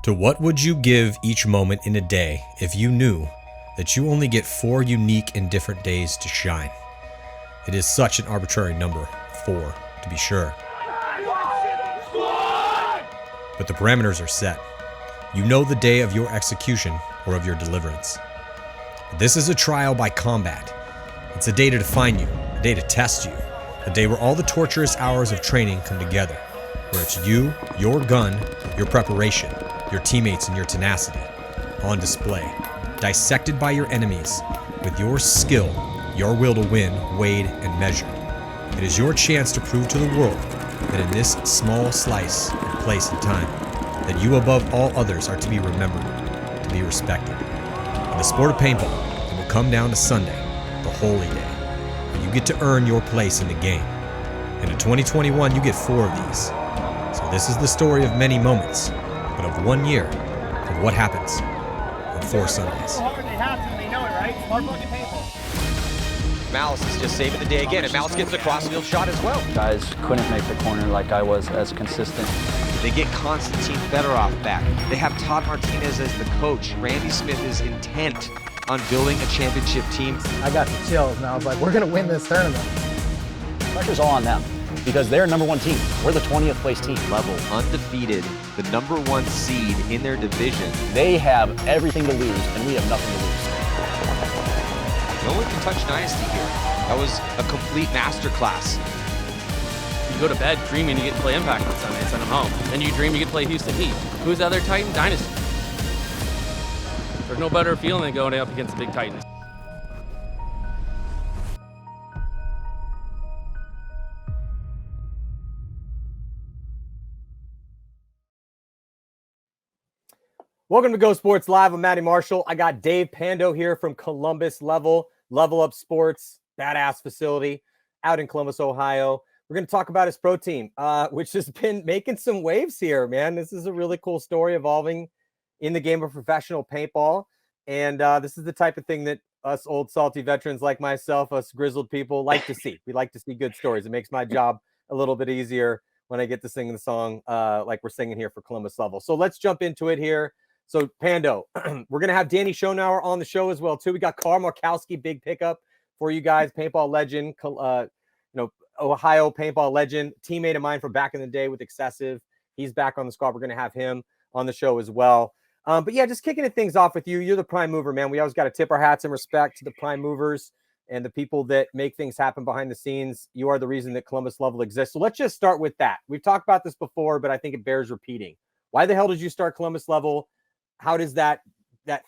To what would you give each moment in a day if you knew that you only get 4 unique and different days to shine? It is such an arbitrary number, 4 to be sure. But the parameters are set. You know the day of your execution or of your deliverance. This is a trial by combat. It's a day to define you, a day to test you, a day where all the torturous hours of training come together, where it's you, your gun, your preparation, your teammates, and your tenacity on display, dissected by your enemies, with your skill, your will to win, weighed and measured. It is your chance to prove to the world that in this small slice of place and time, that you above all others are to be remembered, to be respected. In the sport of paintball, it will come down to Sunday, the holy day, where you get to earn your place in the game. And in 2021, you get 4 of these. So this is the story of many moments, but of 1 year of what happens on 4 Sundays. They have to, they know it, right? Smart fucking paintball. Malice is just saving the day again, and Malice gets the crossfield shot as well. Guys couldn't make the corner like I was as consistent. They get Konstantin Fedorov back. They have Todd Martinez as the coach. Randy Smith is intent on building a championship team. I got the chills, and I was like, we're going to win this tournament. Pressure's all on them because they're number 1 team. We're the 20th place team. Level undefeated, the number 1 seed in their division. They have everything to lose, and we have nothing to lose. No one can touch Dynasty here. That was a complete masterclass. You go to bed dreaming you get to play Impact on Sunday and send them home. Then you dream you get to play Houston Heat. Who's the other Titan? Dynasty. There's no better feeling than going up against the big Titans. Welcome to Go Sports Live. I'm Matty Marshall. I got Dave Pando here from Columbus LVL Up Sports, badass facility out in Columbus, Ohio. We're going to talk about his pro team, which has been making some waves here, man. This is a really cool story evolving in the game of professional paintball. And this is the type of thing that us old salty veterans like myself, us grizzled people, like to see. We like to see good stories. It makes my job a little bit easier when I get to sing the song like we're singing here for Columbus LVL. So let's jump into it here. So Pando, we're going to have Danny Schonauer on the show as well, too. We got Markowski, big pickup for you guys, paintball legend, Ohio paintball legend, teammate of mine from back in the day with Excessive. He's back on the squad. We're going to have him on the show as well. But yeah, just kicking things off with you. You're the prime mover, man. We always got to tip our hats and respect to the prime movers and the people that make things happen behind the scenes. You are the reason that Columbus LVL exists. So let's just start with that. We've talked about this before, but I think it bears repeating. Why the hell did you start Columbus LVL? How does that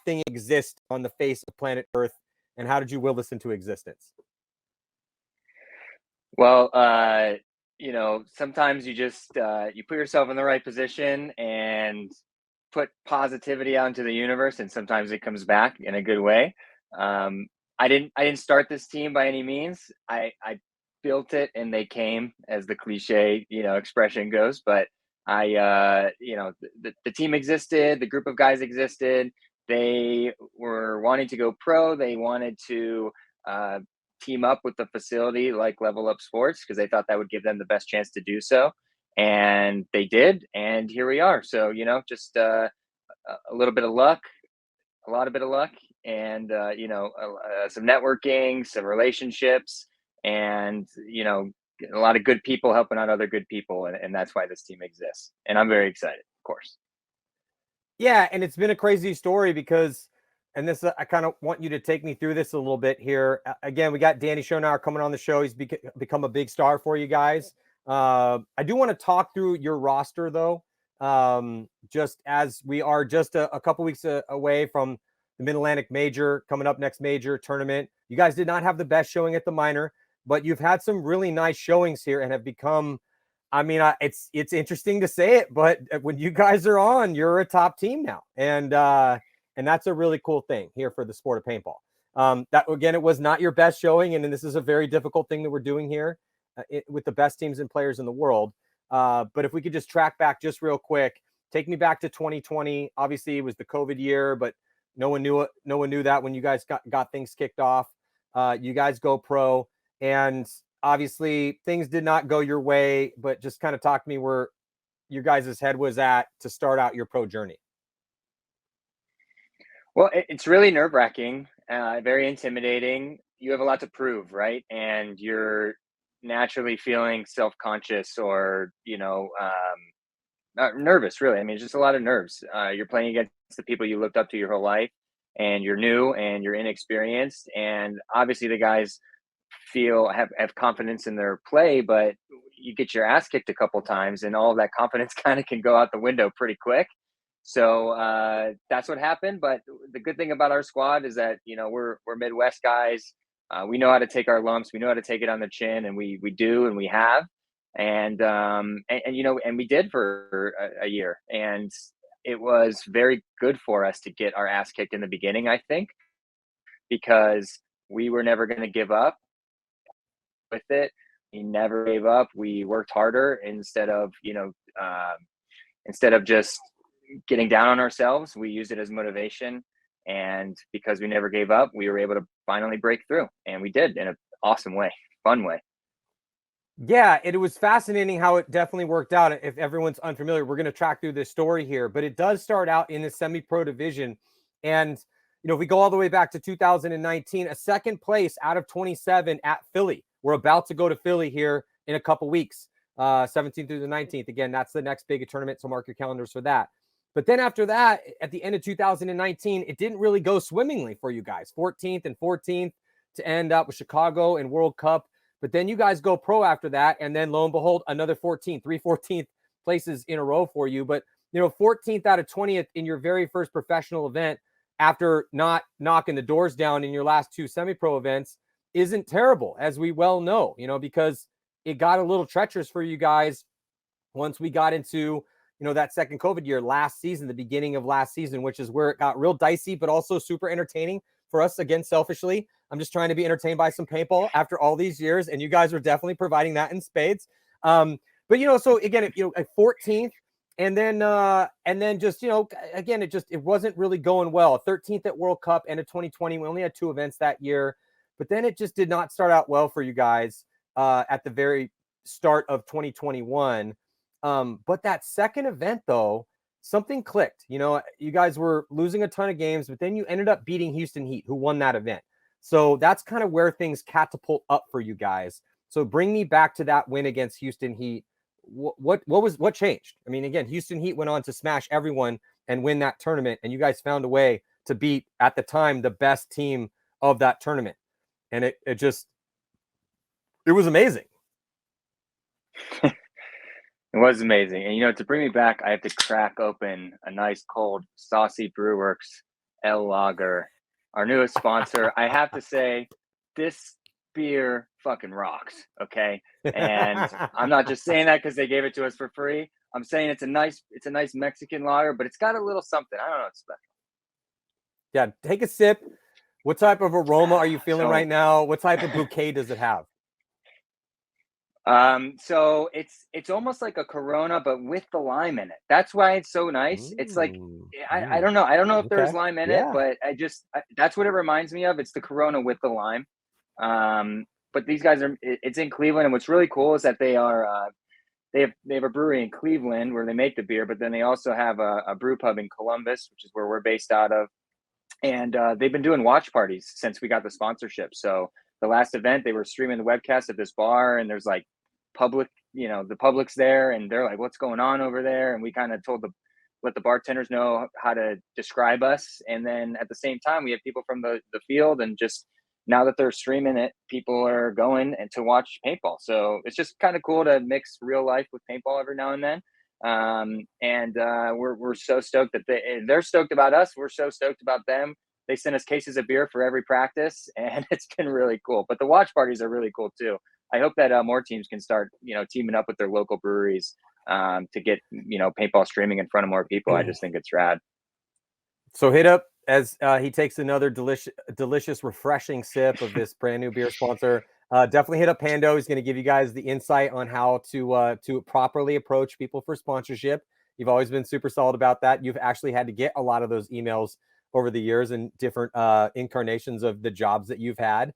thing exist on the face of planet Earth? And how did you will this into existence? Well, sometimes you just you put yourself in the right position and put positivity out into the universe, and sometimes it comes back in a good way. I didn't start this team by any means. I built it, and they came, as the cliche expression goes. But the team existed, the group of guys existed. They were wanting to go pro. They wanted to team up with the facility like LVL Up Sports because they thought that would give them the best chance to do so. And they did. And here we are. So, just a little bit of luck, a lot of bit of luck, and, some networking, some relationships, and, a lot of good people helping out other good people. And that's why this team exists. And I'm very excited, of course. Yeah. And it's been a crazy story because, and this, I kind of want you to take me through this a little bit here. Again, we got Danny Schonauer coming on the show. He's become a big star for you guys. I do want to talk through your roster, though, just as we are just a couple weeks away from the Mid-Atlantic Major coming up next major tournament. You guys did not have the best showing at the minor, but you've had some really nice showings here and have become, it's interesting to say it, but when you guys are on, you're a top team now. And that's a really cool thing here for the sport of paintball. That, again, it was not your best showing, and this is a very difficult thing that we're doing here with the best teams and players in the world. But if we could just track back just real quick, take me back to 2020. Obviously, it was the COVID year, but no one knew it. No one knew that when you guys got things kicked off. You guys go pro, and obviously things did not go your way. But just kind of talk to me where your guys' head was at to start out your pro journey. Well, it's really nerve-wracking, very intimidating. You have a lot to prove, right? And you're naturally feeling self-conscious or, not nervous, really. I mean, it's just a lot of nerves. You're playing against the people you looked up to your whole life, and you're new and you're inexperienced. And obviously, the guys have confidence in their play, but you get your ass kicked a couple times, and all of that confidence kind of can go out the window pretty quick. So that's what happened. But the good thing about our squad is that we're Midwest guys. We know how to take our lumps. We know how to take it on the chin, and we do, and we have, and we did for a year, and it was very good for us to get our ass kicked in the beginning. I think because we were never going to give up with it. We never gave up. We worked harder instead of just getting down on ourselves. We used it as motivation, and because we never gave up, we were able to finally break through, and we did in an awesome way, fun way. Yeah, it was fascinating how it definitely worked out. If everyone's unfamiliar, we're going to track through this story here, but it does start out in the semi-pro division. And, if we go all the way back to 2019, a second place out of 27 at Philly. We're about to go to Philly here in a couple weeks, 17th through the 19th. Again, that's the next big tournament, so mark your calendars for that. But then after that, at the end of 2019, it didn't really go swimmingly for you guys. 14th and 14th to end up with Chicago and World Cup. But then you guys go pro after that, and then lo and behold, another 14th, 14th places in a row for you. But, 14th out of 20th in your very first professional event after not knocking the doors down in your last two semi-pro events isn't terrible, as we well know, because it got a little treacherous for you guys once we got into, that second COVID year last season, the beginning of last season, which is where it got real dicey, but also super entertaining for us. Again, selfishly, I'm just trying to be entertained by some paintball after all these years, and you guys were definitely providing that in spades. But so again, a 14th, and then just again, it wasn't really going well. 13th at World Cup and a 2020. We only had two events that year, but then it just did not start out well for you guys at the very start of 2021. But that second event, though, something clicked. You guys were losing a ton of games, but then you ended up beating Houston Heat, who won that event. So that's kind of where things catapult up for you guys. So bring me back to that win against Houston Heat. What changed? I mean, again, Houston Heat went on to smash everyone and win that tournament, and you guys found a way to beat, at the time, the best team of that tournament. And it was amazing. It was amazing. And, to bring me back, I have to crack open a nice cold Saucy Brewworks L Lager, our newest sponsor. I have to say, this beer fucking rocks, okay? And I'm not just saying that because they gave it to us for free. I'm saying it's a nice Mexican lager, but it's got a little something. I don't know, it's special. Yeah, take a sip. What type of aroma are you feeling right now? What type of bouquet does it have? So it's almost like a Corona, but with the lime in it. That's why it's so nice. It's like, I don't know. I don't know if there's lime in it, but that's what it reminds me of. It's the Corona with the lime. But these guys it's in Cleveland. And what's really cool is that they have a brewery in Cleveland where they make the beer, but then they also have a brew pub in Columbus, which is where we're based out of. And they've been doing watch parties since we got the sponsorship. So the last event, they were streaming the webcast at this bar, and there's like public, the public's there, and they're like, what's going on over there? And we kind of let the bartenders know how to describe us. And then at the same time, we have people from the field, and just now that they're streaming it, people are going and to watch paintball. So it's just kind of cool to mix real life with paintball every now and then. We're so stoked that they're stoked about us. We're so stoked about them. They send us cases of beer for every practice, and it's been really cool. But the watch parties are really cool too. I hope that more teams can start, teaming up with their local breweries to get, paintball streaming in front of more people. I just think it's rad. So hit up as he takes another delicious, refreshing sip of this brand new beer sponsor. Definitely hit up Pando. He's going to give you guys the insight on how to properly approach people for sponsorship. You've always been super solid about that. You've actually had to get a lot of those emails over the years and different incarnations of the jobs that you've had.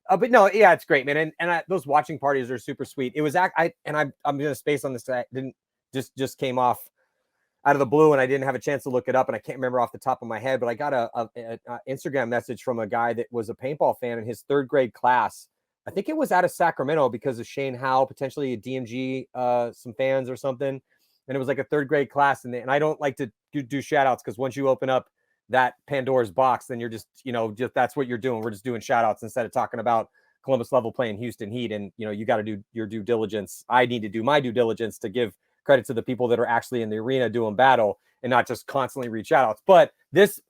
But no, yeah, it's great, man. And those watching parties are super sweet. It was I'm going to space on this. I didn't just came off out of the blue, and I didn't have a chance to look it up, and I can't remember off the top of my head, but I got a Instagram message from a guy that was a paintball fan in his 3rd grade class. I think it was out of Sacramento because of Shane Howe, potentially a DMG, some fans or something. And it was like a 3rd grade class. And I don't like to do shout outs because once you open up that Pandora's box, then you're just that's what you're doing. We're just doing shout outs instead of talking about Columbus Level playing Houston Heat. And, you got to do your due diligence. I need to do my due diligence to give credit to the people that are actually in the arena doing battle and not just constantly read shout outs. But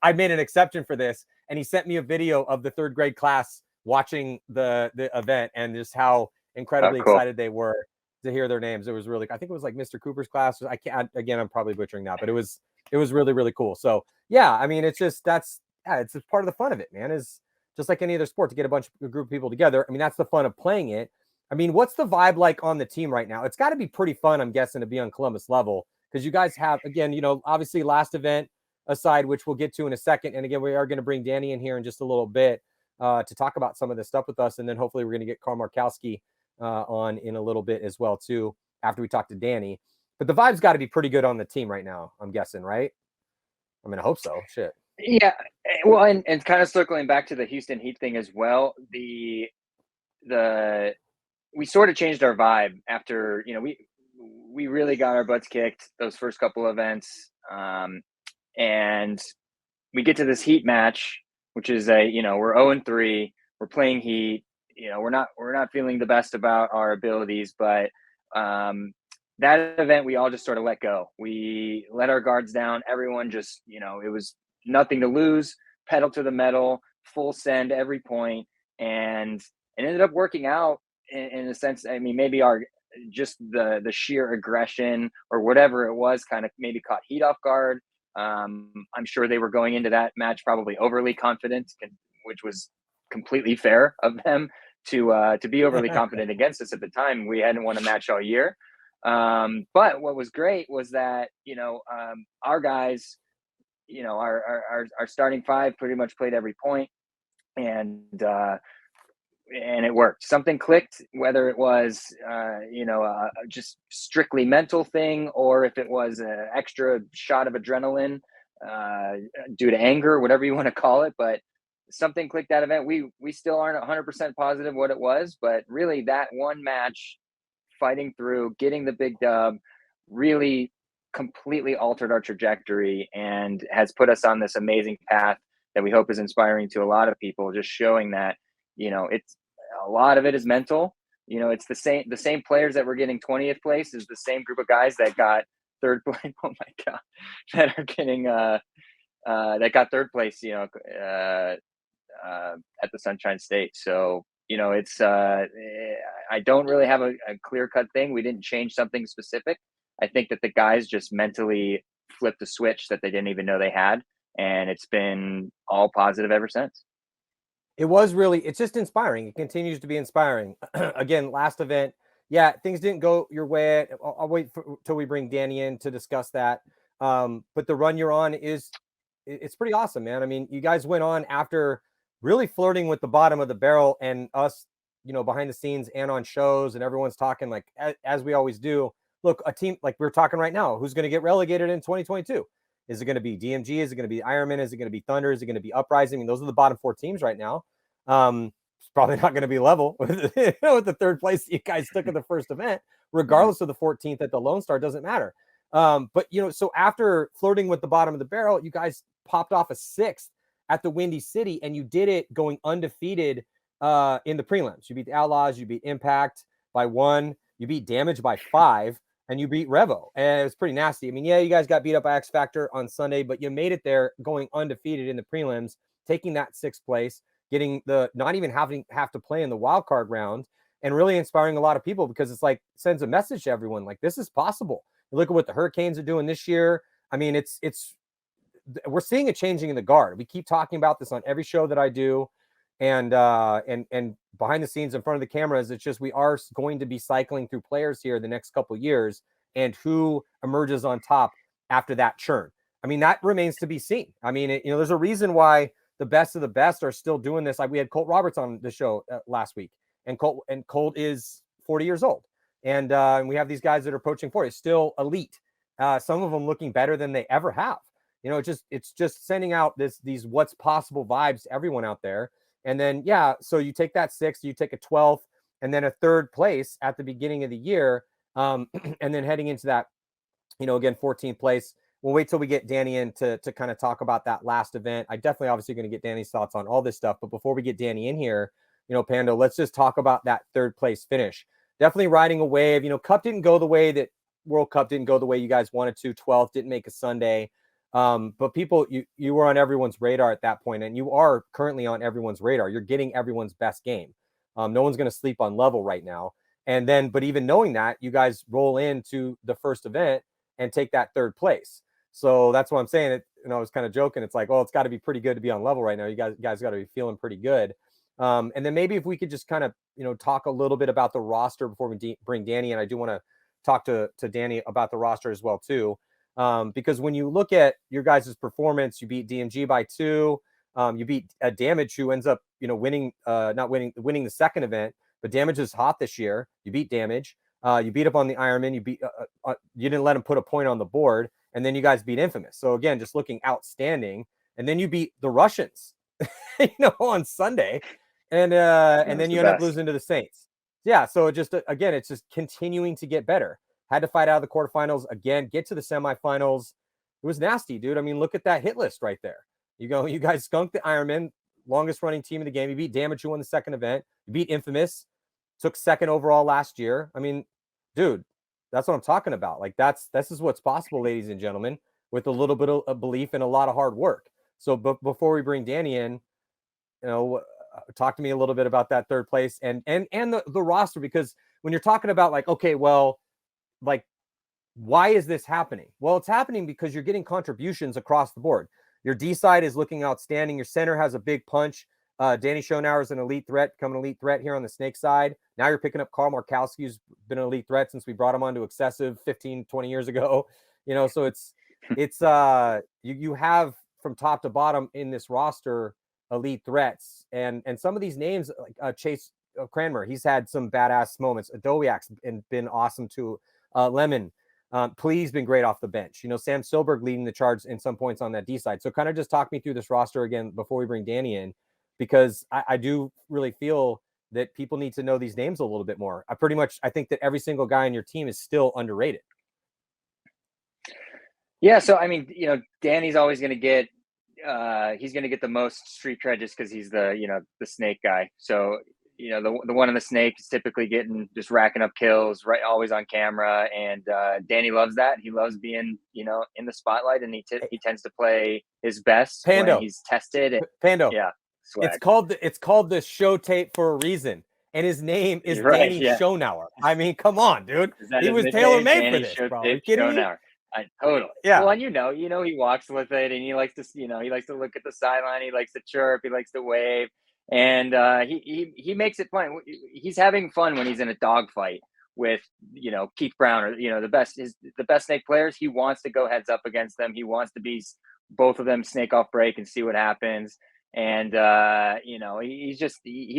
I made an exception for this. And he sent me a video of the 3rd grade class watching the event and just how incredibly excited they were to hear their names. It was really, I think it was like Mr. Cooper's class. Again, I'm probably butchering that, but it was really, really cool. So yeah, I mean, it's just, it's part of the fun of it, man, is just like any other sport to get a group of people together. I mean, that's the fun of playing it. I mean, what's the vibe like on the team right now? It's got to be pretty fun, I'm guessing, to be on Columbus Level because you guys have, again, obviously last event aside, which we'll get to in a second. And again, we are going to bring Danny in here in just a little bit to talk about some of this stuff with us. And then hopefully we're going to get Carl Markowski on in a little bit as well, too, after we talk to Danny. But the vibe's got to be pretty good on the team right now, I'm guessing, right? I mean, I hope so. Shit. Yeah. Well, and kind of circling back to the Houston Heat thing as well, we sort of changed our vibe after, we really got our butts kicked those first couple events. And we get to this Heat match, which is we're 0-3, we're playing Heat, we're not feeling the best about our abilities, but that event, we all just sort of let go. We let our guards down. Everyone just, it was nothing to lose, pedal to the metal, full send every point. And it ended up working out in a sense. I mean, maybe the sheer aggression or whatever it was kind of maybe caught Heat off guard. I'm sure they were going into that match probably overly confident, which was completely fair of them to be overly confident against us at the time. We hadn't won a match all year. But what was great was that, our guys, our starting 5 pretty much played every point, and it worked. Something clicked, whether it was, just strictly mental thing, or if it was an extra shot of adrenaline due to anger, whatever you want to call it. But something clicked that event. We still aren't 100% positive what it was, but really that one match, fighting through, getting the big dub, really completely altered our trajectory and has put us on this amazing path that we hope is inspiring to a lot of people, just showing that, it's a lot of it is mental. It's the same players that were getting 20th place is the same group of guys that got 3rd place. Oh my God, that are getting that got 3rd place, at the Sunshine State. So, it's I don't really have a clear-cut thing. We didn't change something specific. I think that the guys just mentally flipped a switch that they didn't even know they had, and it's been all positive ever since. It's just inspiring. It continues to be inspiring. Again, last event, yeah, things didn't go your way. I'll wait till we bring Danny in to discuss that. But the run you're on it's pretty awesome, man. I mean, you guys went on after really flirting with the bottom of the barrel, and us, behind the scenes and on shows, and everyone's talking like, as we always do, look, a team like we're talking right now, who's going to get relegated in 2022? Is it going to be DMG? Is it going to be Ironman? Is it going to be Thunder? Is it going to be Uprising? I mean, those are the bottom 4 teams right now. It's probably not going to be level with the 3rd place you guys took in the first event, regardless of the 14th at the Lone Star, doesn't matter. But so after flirting with the bottom of the barrel, you guys popped off a 6th at the Windy City, and you did it going undefeated in the prelims. You beat the Outlaws, you beat Impact by 1, you beat Damage by 5, and you beat Revo. And it was pretty nasty. I mean, yeah, you guys got beat up by X Factor on Sunday, but you made it there going undefeated in the prelims, taking that 6th place, getting not even have to play in the wild card round, and really inspiring a lot of people because it's like sends a message to everyone like this is possible. You look at what the Hurricanes are doing this year. I mean, we're seeing a changing in the guard. We keep talking about this on every show that I do, and behind the scenes in front of the cameras. It's just we are going to be cycling through players here the next couple of years, and who emerges on top after that churn. I mean, that remains to be seen. I mean, there's a reason why the best of the best are still doing this. Like we had Colt Roberts on the show last week, and Colt is 40 years old, and we have these guys that are approaching 40, still elite. some of them looking better than they ever have. It's just sending out these what's possible vibes to everyone out there. And then, so you take that 6th, you take a 12th, and then a 3rd place at the beginning of the year. And then heading into that, again, 14th place. We'll wait till we get Danny in to kind of talk about that last event. I definitely obviously going to get Danny's thoughts on all this stuff. But before we get Danny in here, Pando, let's just talk about that 3rd place finish. Definitely riding a wave. Cup didn't go the way that World Cup didn't go the way you guys wanted to. 12th didn't make a Sunday. But people, you were on everyone's radar at that point, and you are currently on everyone's radar. You're getting everyone's best game. No one's going to sleep on level right now. And then, but even knowing that, you guys roll into the first event and take that 3rd place. So that's what I'm saying. I was kind of joking. It's like, oh, it's got to be pretty good to be on level right now. You guys got to be feeling pretty good. And then maybe if we could just kind of, talk a little bit about the roster before we bring Danny in. I do want to talk to Danny about the roster as well too. Because when you look at your guys' performance, you beat DMG by 2. You beat Damage, who ends up, winning the 2nd event. But Damage is hot this year. You beat Damage. You beat up on the Ironman. You you didn't let him put a point on the board, and then you guys beat Infamous. So again, just looking outstanding. And then you beat the Russians, on Sunday, and then you end up losing to the Saints. Yeah. So it's just continuing to get better. Had to fight out of the quarterfinals again, get to the semifinals. It was nasty, dude. I mean, look at that hit list right there. You guys skunked the Ironman, longest running team in the game. You beat Damage, who won the 2nd event. You beat Infamous, took 2nd overall last year. I mean, dude, that's what I'm talking about. Like this is what's possible, ladies and gentlemen, with a little bit of belief and a lot of hard work. So, before we bring Danny in, talk to me a little bit about that 3rd place and the roster, because when you're talking about like, okay, well, like, why is this happening? Well, it's happening because you're getting contributions across the board. Your D side is looking outstanding. Your center has a big punch. Danny Schonauer is an elite threat, becoming an elite threat here on the Snake side. Now you're picking up Carl Markowski, who's been an elite threat since we brought him onto Excessive 15, 20 years ago. So it's you have from top to bottom in this roster elite threats, and some of these names like Chase Cranmer, he's had some badass moments. Adowiak's been awesome too. Lemon, Please been great off the bench. Sam Silberg leading the charge in some points on that D side. So kind of just talk me through this roster again before we bring Danny in, because I do really feel that people need to know these names a little bit more. I think that every single guy on your team is still underrated. Yeah. So, I mean, Danny's always going to get, he's going to get the most street cred just because he's the snake guy. So, the one in the snake is typically just racking up kills, right? Always on camera. And Danny loves that. He loves being, in the spotlight, and he tends to play his best Pando. when he's tested. Pando. Yeah. Swag. It's called the show tape for a reason. And his name is Danny Schonauer. I mean, come on, dude. He was tailor-made for this, bro. Are you kidding me? Totally. Yeah. Well, and he walks with it, and he likes to, he likes to look at the sideline. He likes to chirp. He likes to wave, and he makes it fun. He's having fun when he's in a dogfight with Keith Brown or the best snake players. He wants to go heads up against them. He wants to be both of them snake off break and see what happens. And he's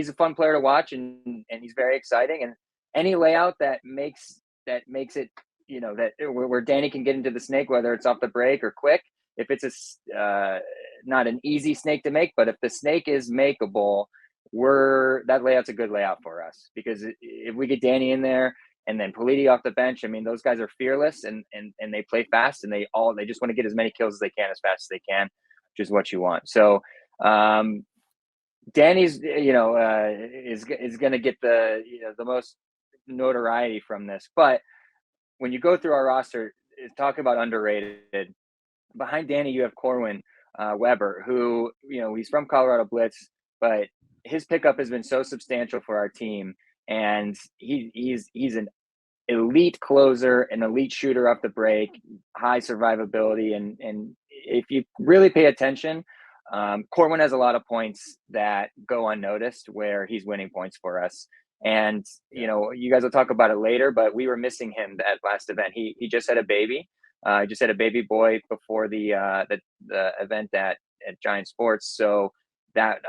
a fun player to watch, and he's very exciting. And any layout that makes it. That where Danny can get into the snake, whether it's off the break or quick, if it's not an easy snake to make, but if the snake is makeable, that layout's a good layout for us, because if we get Danny in there and then Politi off the bench, I mean, those guys are fearless and they play fast, and they just want to get as many kills as they can as fast as they can, which is what you want. So Danny's is going to get the most notoriety from this, but when you go through our roster, talk about underrated. Behind Danny, you have Corwin Weber, who, he's from Colorado Blitz, but his pickup has been so substantial for our team. And he's an elite closer, an elite shooter off the break, high survivability. And if you really pay attention, Corwin has a lot of points that go unnoticed where he's winning points for us. And, you guys will talk about it later, but we were missing him at last event. He just had a baby. Just had a baby boy before the event at Giant Sports. So that,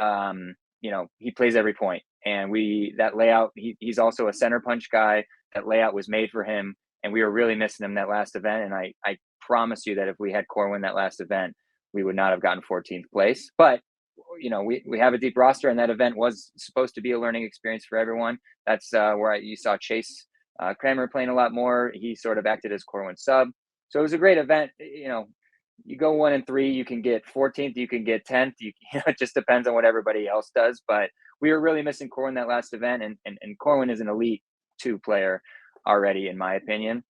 he plays every point. And that layout, he's also a center punch guy. That layout was made for him. and we were really missing him that last event. And I promise you that if we had Core win that last event, we would not have gotten 14th place. But we have a deep roster, and that event was supposed to be a learning experience for everyone. That's where you saw Chase Kramer playing a lot more. He sort of acted as Corwin sub. So it was a great event. You go 1 and 3, you can get 14th, you can get 10th. It just depends on what everybody else does. But we were really missing Corwin that last event, and Corwin is an elite 2 player already, in my opinion.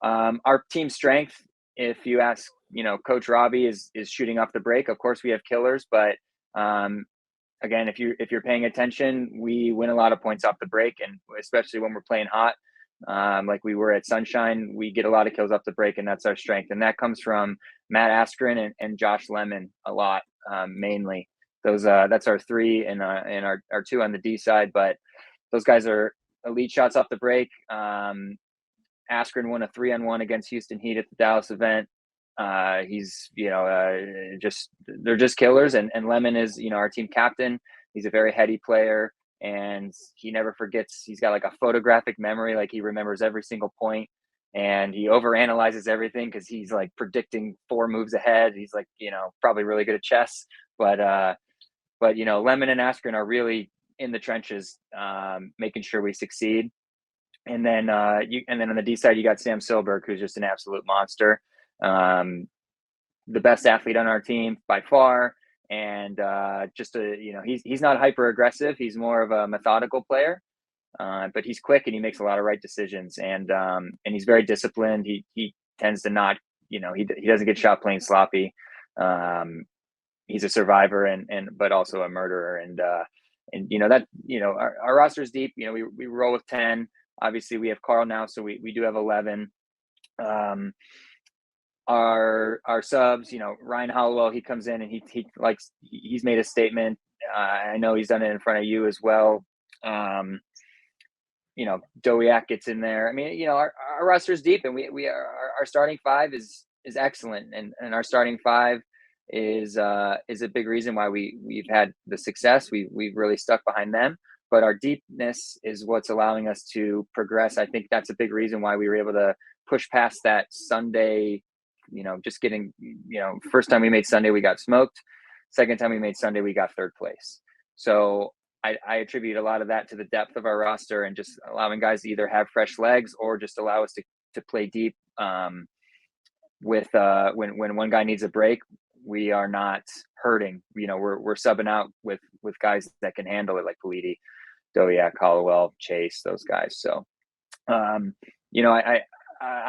Our team strength, if you ask, Coach Robbie is shooting off the break. Of course, we have killers, but again, if you're paying attention, we win a lot of points off the break, and especially when we're playing hot, like we were at Sunshine, we get a lot of kills off the break, and that's our strength. And that comes from Matt Askren and Josh Lemon a lot, mainly. That's our 3 and our 2 on the D side, but those guys are elite shots off the break. Askren won a 3-on-1 against Houston Heat at the Dallas event. He's they're just killers, and Lemon is our team captain. He's a very heady player, and he never forgets. He's got like a photographic memory, like he remembers every single point, and he overanalyzes everything because he's like predicting 4 moves ahead. He's like probably really good at chess, but Lemon and Askren are really in the trenches, making sure we succeed. And then on the D side, you got Sam Silberg, who's just an absolute monster. The best athlete on our team by far. And he's not hyper aggressive. He's more of a methodical player, but he's quick and he makes a lot of right decisions. And he's very disciplined. He tends to not, he doesn't get shot playing sloppy. He's a survivor but also a murderer. And our roster's deep. We roll with 10. Obviously, we have Carl now, so we do have 11. Our subs, Ryan Hollowell, he comes in and he's made a statement. I know he's done it in front of you as well. Dowiak gets in there. I mean, our roster's deep, and our starting 5 is excellent, and our starting 5 is a big reason why we've had the success. We've really stuck behind them. But our deepness is what's allowing us to progress. I think that's a big reason why we were able to push past that Sunday, just getting, first time we made Sunday, we got smoked. Second time we made Sunday, we got 3rd place. So I attribute a lot of that to the depth of our roster and just allowing guys to either have fresh legs or just allow us to play deep. When one guy needs a break, we are not hurting. We're subbing out with guys that can handle it, like Politi, Dowiak, Hollowell, Chase, those guys. So, I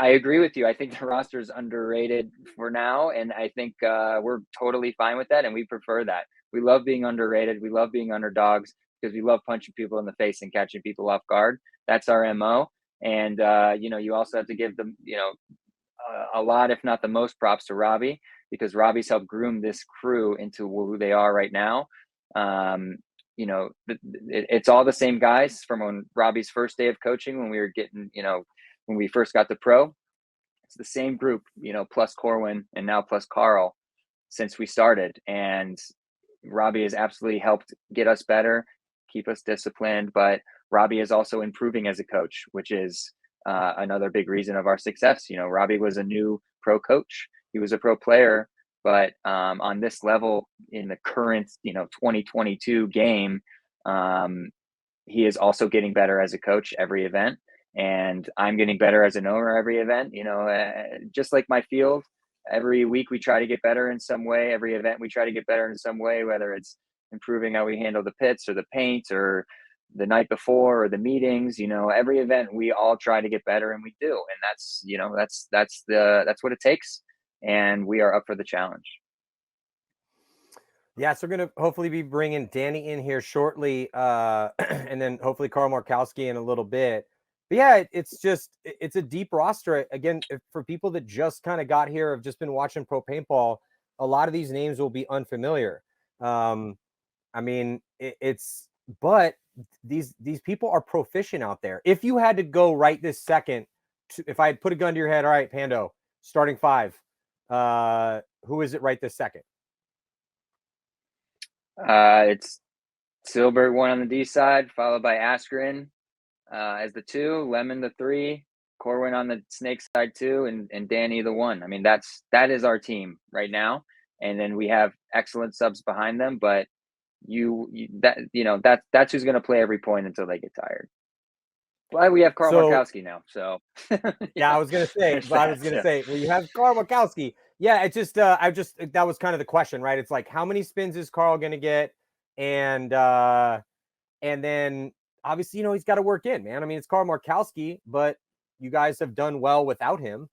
agree with you. I think the roster is underrated for now, and I think we're totally fine with that, and we prefer that. We love being underrated. We love being underdogs because we love punching people in the face and catching people off guard. That's our MO. And, you also have to give them, a lot, if not the most, props to Robbie, because Robbie's helped groom this crew into who they are right now. It's all the same guys from when Robbie's first day of coaching, when we were getting, when we first got to pro. It's the same group, plus Corwin and now plus Carl since we started. And Robbie has absolutely helped get us better, keep us disciplined, but Robbie is also improving as a coach, which is another big reason of our success. Robbie was a new pro coach. He was a pro player, but on this level in the current, 2022 game, he is also getting better as a coach every event. And I'm getting better as an owner every event, just like my field. Every week we try to get better in some way. Every event we try to get better in some way, whether it's improving how we handle the pits or the paint or the night before or the meetings. Every event we all try to get better, and we do. And that's what it takes. And we are up for the challenge. Yeah, so we're going to hopefully be bringing Danny in here shortly, and then hopefully Carl Markowski in a little bit. But yeah, it's a deep roster. Again, for people that just kind of got here, have just been watching pro paintball, a lot of these names will be unfamiliar. But these people are proficient out there. If you had to go right this second, if I had put a gun to your head, all right, Pando, starting 5, who is it right this second? It's Silberg 1 on the D side, followed by Askren as the 2, Lemon the 3, Corwin on the snake side too, and Danny the one. I mean, that is our team right now. And then we have excellent subs behind them, but that's who's going to play every point until they get tired. Well, we have Carl Markowski now, so yeah, I was gonna say, well, you have Carl Markowski. Yeah, it's just that was kind of the question, right? It's like, how many spins is Carl gonna get, and then obviously, he's got to work in, man. I mean, it's Carl Markowski, but you guys have done well without him.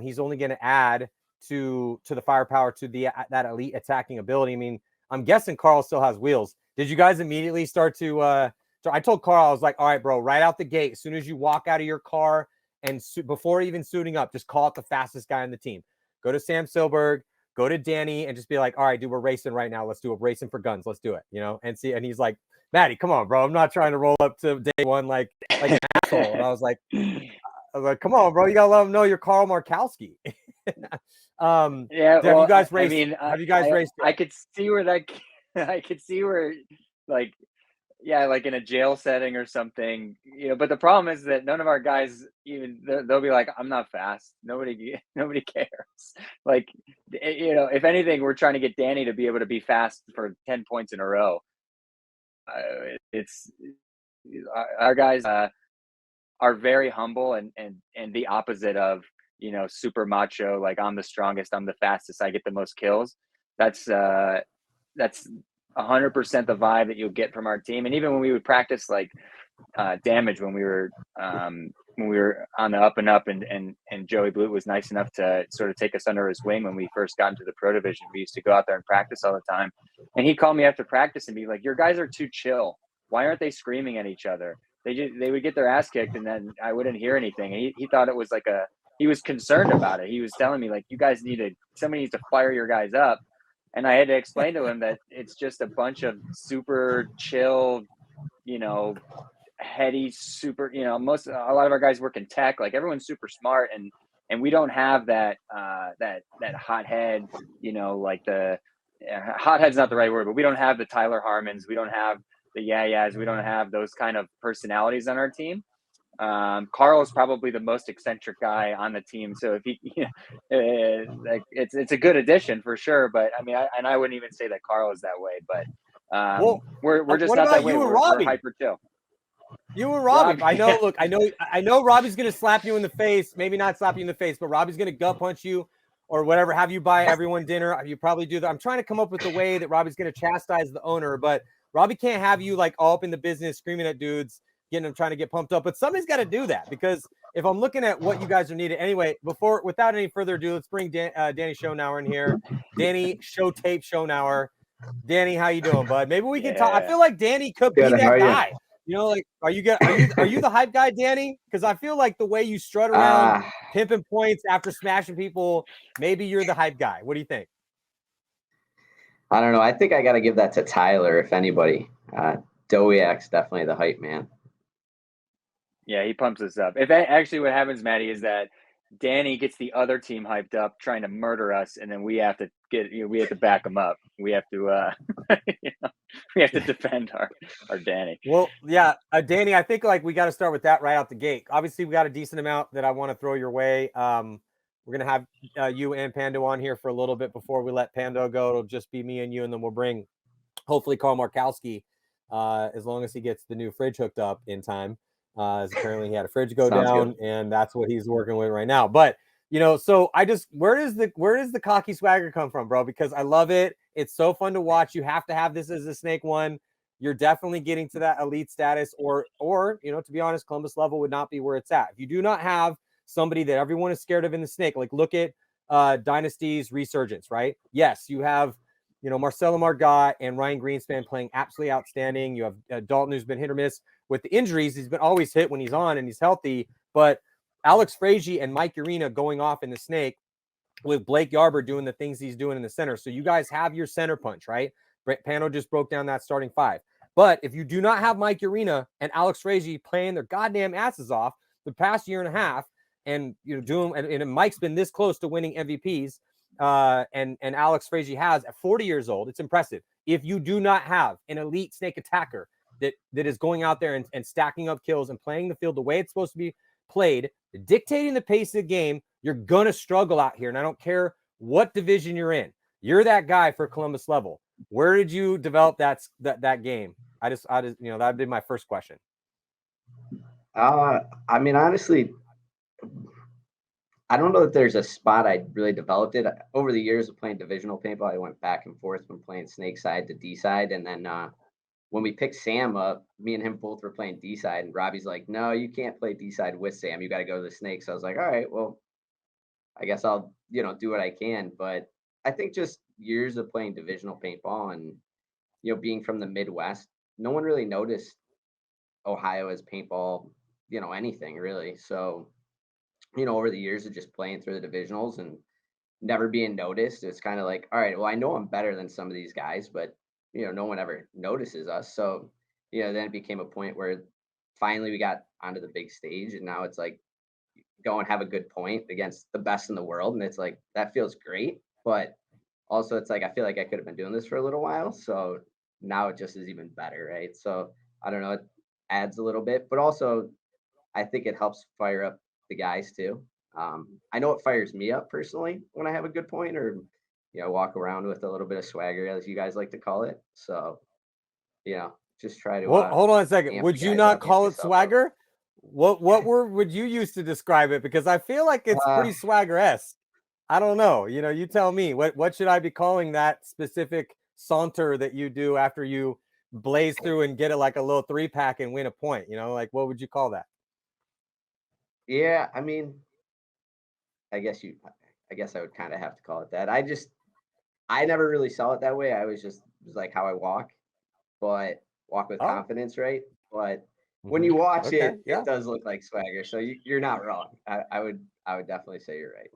He's only going to add to the firepower, to that elite attacking ability. I mean, I'm guessing Carl still has wheels. Did you guys immediately start to? So I told Carl, I was like, all right, bro, right out the gate, as soon as you walk out of your car and before even suiting up, just call it the fastest guy on the team. Go to Sam Silberg, go to Danny, and just be like, all right, dude, we're racing right now. Let's do it. Racing for guns. Let's do it. And see. And he's like, Matty, come on, bro. I'm not trying to roll up to day one like an asshole. And I was like, come on, bro. You gotta let him know you're Carl Markowski. Yeah. Have you guys raced? Have you guys raced? I could see where like, yeah, like in a jail setting or something, but the problem is that none of our guys, even they'll be like, I'm not fast. Nobody cares. Like, if anything, we're trying to get Danny to be able to be fast for 10 points in a row. It's our guys are very humble and the opposite of, super macho. Like, I'm the strongest, I'm the fastest, I get the most kills. That's 100% the vibe that you'll get from our team. And even when we would practice like damage, when we were on the up and up, and Joey Blute was nice enough to sort of take us under his wing when we first got into the pro division. We used to go out there and practice all the time, and he'd call me after practice and be like, your guys are too chill. Why aren't they screaming at each other? They would get their ass kicked, and then I wouldn't hear anything. And he thought it was like he was concerned about it. He was telling me, like, you guys somebody needs to fire your guys up. And I had to explain to him that it's just a bunch of super chill, heady, super, a lot of our guys work in tech. Like, everyone's super smart, and we don't have that hothead, like hothead's not the right word, but we don't have the Tyler Harmons. We don't have the Yayas. We don't have those kind of personalities on our team. Carl is probably the most eccentric guy on the team, so if he, it's a good addition for sure. But I mean, I wouldn't even say that Carl is that way. But we're just not that way. We're hyper chill. You and Robbie. I know. Look, I know Robbie's gonna slap you in the face. Maybe not slap you in the face, but Robbie's gonna gut punch you or whatever. Have you buy everyone dinner? You probably do that. I'm trying to come up with a way that Robbie's gonna chastise the owner, but Robbie can't have you like all up in the business screaming at dudes, getting them trying to get pumped up. But somebody's got to do that, because if I'm looking at what you guys are needed anyway, without any further ado, let's bring Danny Schonauer in here. Danny Schonauer. Danny, how you doing, bud? Maybe we can talk. I feel like Danny could be that guy. Like, are you the hype guy, Danny? Because I feel like the way you strut around pimping points after smashing people, maybe you're the hype guy. What do you think? I don't know. I think I got to give that to Tyler, if anybody. Dowiak's definitely the hype man. Yeah, he pumps us up. Actually, what happens, Matty, is that Danny gets the other team hyped up, trying to murder us, and then we have to back them up. We have to, we have to defend our Danny. Well, yeah, Danny, I think like we got to start with that right out the gate. Obviously, we got a decent amount that I want to throw your way. We're gonna have you and Pando on here for a little bit before we let Pando go. It'll just be me and you, and then we'll bring hopefully Carl Markowski, as long as he gets the new fridge hooked up in time. As apparently he had a fridge go down, and that's what he's working with right now. But so where does the cocky swagger come from, bro? Because I love it. It's so fun to watch. You have to have this as a snake one. You're definitely getting to that elite status, or to be honest, Columbus level would not be where it's at if you do not have somebody that everyone is scared of in the snake. Like, look at Dynasty's resurgence, right? Yes, you have Marcelo Margot and Ryan Greenspan playing absolutely outstanding. You have Dalton, who's been hit or miss with the injuries. He's been always hit when he's on and he's healthy. But Alex Frazier and Mike Urena going off in the snake, with Blake Yarber doing the things he's doing in the center. So you guys have your center punch, right? Pano just broke down that starting five. But if you do not have Mike Urena and Alex Frazier playing their goddamn asses off the past year and a half, and doing, and Mike's been this close to winning MVPs, and Alex Frazier has at 40 years old, it's impressive. If you do not have an elite snake attacker that is going out there and stacking up kills and playing the field the way it's supposed to be played, dictating the pace of the game, you're going to struggle out here. And I don't care what division you're in. You're that guy for Columbus level. Where did you develop that game? I just, that'd be my first question. I mean, honestly, I don't know that there's a spot I really developed it. Over the years of playing divisional paintball, I went back and forth from playing snake side to D side. And then when we picked Sam up, me and him both were playing D side. And Robbie's like, no, you can't play D side with Sam. You got to go to the snake. So I was like, all right, well, I guess I'll, do what I can. But I think just years of playing divisional paintball and, being from the Midwest, no one really noticed Ohio as paintball, anything really. So, over the years of just playing through the divisionals and never being noticed, it's kind of like, all right, well, I know I'm better than some of these guys, but, no one ever notices us. So, then it became a point where finally we got onto the big stage, and now it's like, go and have a good point against the best in the world. And it's like, that feels great. But also it's like, I feel like I could have been doing this for a little while. So now it just is even better. Right. So I don't know, it adds a little bit, but also I think it helps fire up the guys too. I know it fires me up personally when I have a good point or, walk around with a little bit of swagger, as you guys like to call it. So, just try to. Well, hold on a second. Would you not call it swagger? Up. What word would you use to describe it? Because I feel like it's pretty swagger-esque. I don't know. You tell me. What should I be calling that specific saunter that you do after you blaze through and get it like a little 3-pack and win a point? Like what would you call that? Yeah, I mean, I guess I would kind of have to call it that. I never really saw it that way. I was like how I walk, but walk with confidence, right? But when you watch it, it does look like swagger. So you're not wrong. I would definitely say you're right.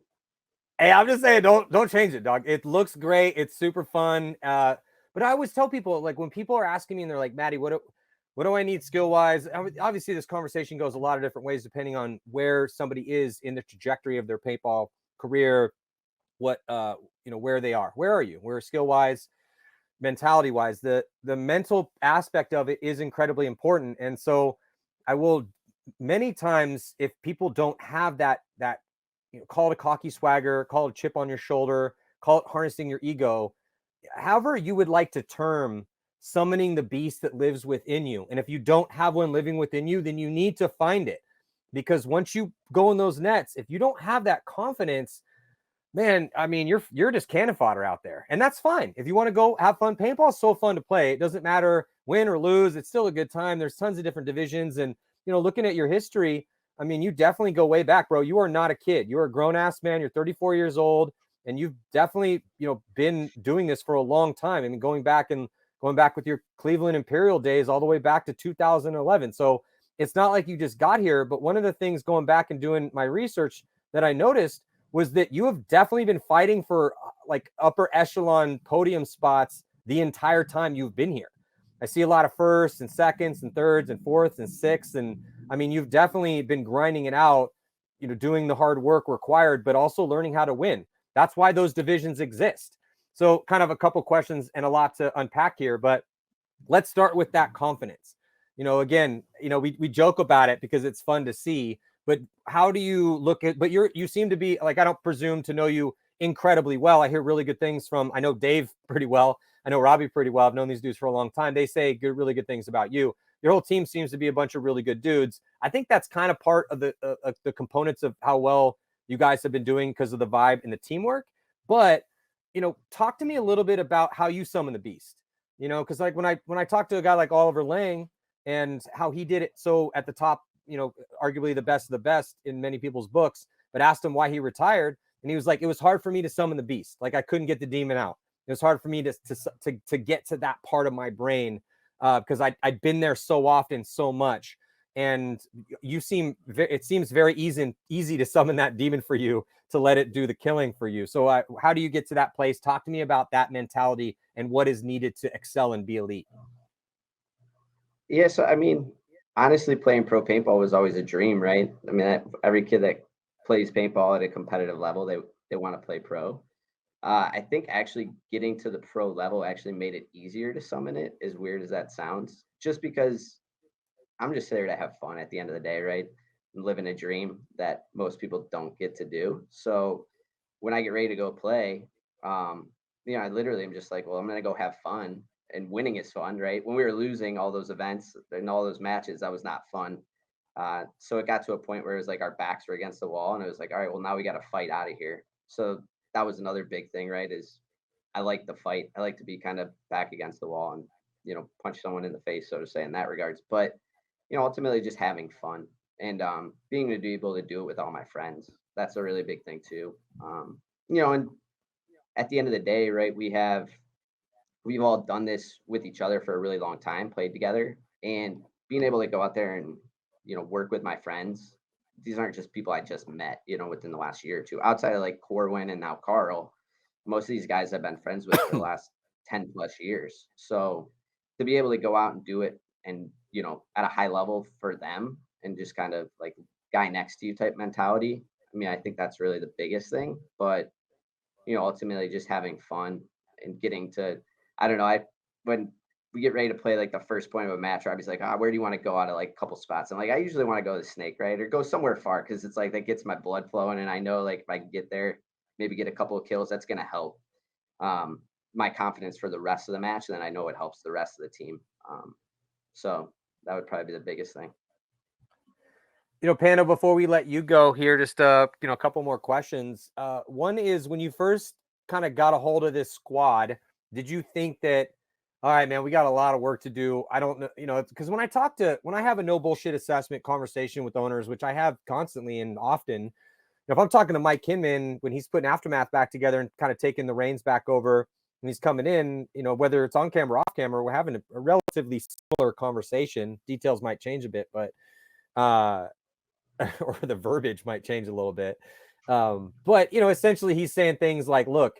Hey, I'm just saying, don't change it, dog. It looks great. It's super fun. But I always tell people, like when people are asking me and they're like, Maddie, what do I need skill wise? Obviously, this conversation goes a lot of different ways depending on where somebody is in the trajectory of their paintball career, where they are. Where are you? Where skill wise, mentality wise, the mental aspect of it is incredibly important. And so I will many times, if people don't have that call it a cocky swagger, call it a chip on your shoulder, call it harnessing your ego, however you would like to term summoning the beast that lives within you. And if you don't have one living within you, then you need to find it, because once you go in those nets, if you don't have that confidence, man, I mean, you're just cannon fodder out there, and that's fine. If you want to go have fun, paintball is so fun to play. It doesn't matter win or lose. It's still a good time. There's tons of different divisions, and looking at your history, I mean, you definitely go way back, bro. You are not a kid. You're a grown ass man. You're 34 years old, and you've definitely, been doing this for a long time. I mean, going back with your Cleveland Imperial days all the way back to 2011. So it's not like you just got here. But one of the things going back and doing my research that I noticed was that you have definitely been fighting for like upper echelon podium spots the entire time you've been here. I see a lot of firsts and seconds and thirds and fourths and sixths. And I mean, you've definitely been grinding it out, doing the hard work required, but also learning how to win. That's why those divisions exist. So kind of a couple questions and a lot to unpack here, but let's start with that confidence. Again, we joke about it because it's fun to see, but how do you look at, but you seem to be like, I don't presume to know you incredibly well. I hear really good things I know Dave pretty well. I know Robbie pretty well. I've known these dudes for a long time. They say really good things about you. Your whole team seems to be a bunch of really good dudes. I think that's kind of part of the components of how well you guys have been doing because of the vibe and the teamwork. But, talk to me a little bit about how you summon the beast, because like when I talk to a guy like Oliver Lang and how he did it so at the top, arguably the best of the best in many people's books, but asked him why he retired. And he was like, it was hard for me to summon the beast. Like I couldn't get the demon out. It was hard for me to get to that part of my brain because I'd been there so often, so much. And it seems very easy to summon that demon for you, to let it do the killing for you. So how do you get to that place? Talk to me about that mentality and what is needed to excel and be elite. Yeah, so I mean, honestly, playing pro paintball was always a dream, right? I mean, every kid that plays paintball at a competitive level, they want to play pro. I think actually getting to the pro level actually made it easier to summon it, as weird as that sounds, just because I'm just there to have fun at the end of the day, right? living a dream that most people don't get to do. So when I get ready to go play, I literally am just like, well, I'm going to go have fun, and winning is fun, right? When we were losing all those events and all those matches, that was not fun. So it got to a point where it was like our backs were against the wall, and it was like, all right, well, now we got to fight out of here. So that was another big thing, right? Is I like the fight. I like to be kind of back against the wall and, punch someone in the face, so to say, in that regards. But, ultimately just having fun and being able to do it with all my friends. That's a really big thing too. And at the end of the day, right, we've all done this with each other for a really long time, played together, and being able to go out there and, work with my friends. These aren't just people I just met, within the last year or two. Outside of like Corwin and now Carl, most of these guys I've been friends with for the last 10 plus years. So to be able to go out and do it and, at a high level for them and just kind of like guy next to you type mentality. I mean, I think that's really the biggest thing, but, ultimately just having fun and getting to, I don't know, when we get ready to play like the first point of a match, Robbie's like, where do you want to go out of like a couple spots? I'm like, I usually want to go to the snake, right? Or go somewhere far. Cause it's like, that gets my blood flowing. And I know like if I can get there, maybe get a couple of kills, that's going to help my confidence for the rest of the match. And then I know it helps the rest of the team. So that would probably be the biggest thing. Pando, before we let you go here, just a couple more questions. One is, when you first kind of got a hold of this squad, did you think that, all right, man, we got a lot of work to do? I don't know, because when I have a no bullshit assessment conversation with owners, which I have constantly and often, if I'm talking to Mike Kinman when he's putting Aftermath back together and kind of taking the reins back over, and he's coming in, whether it's on camera or off camera, we're having a relatively similar conversation. Details might change a bit, but or the verbiage might change a little bit. But, essentially he's saying things like, look,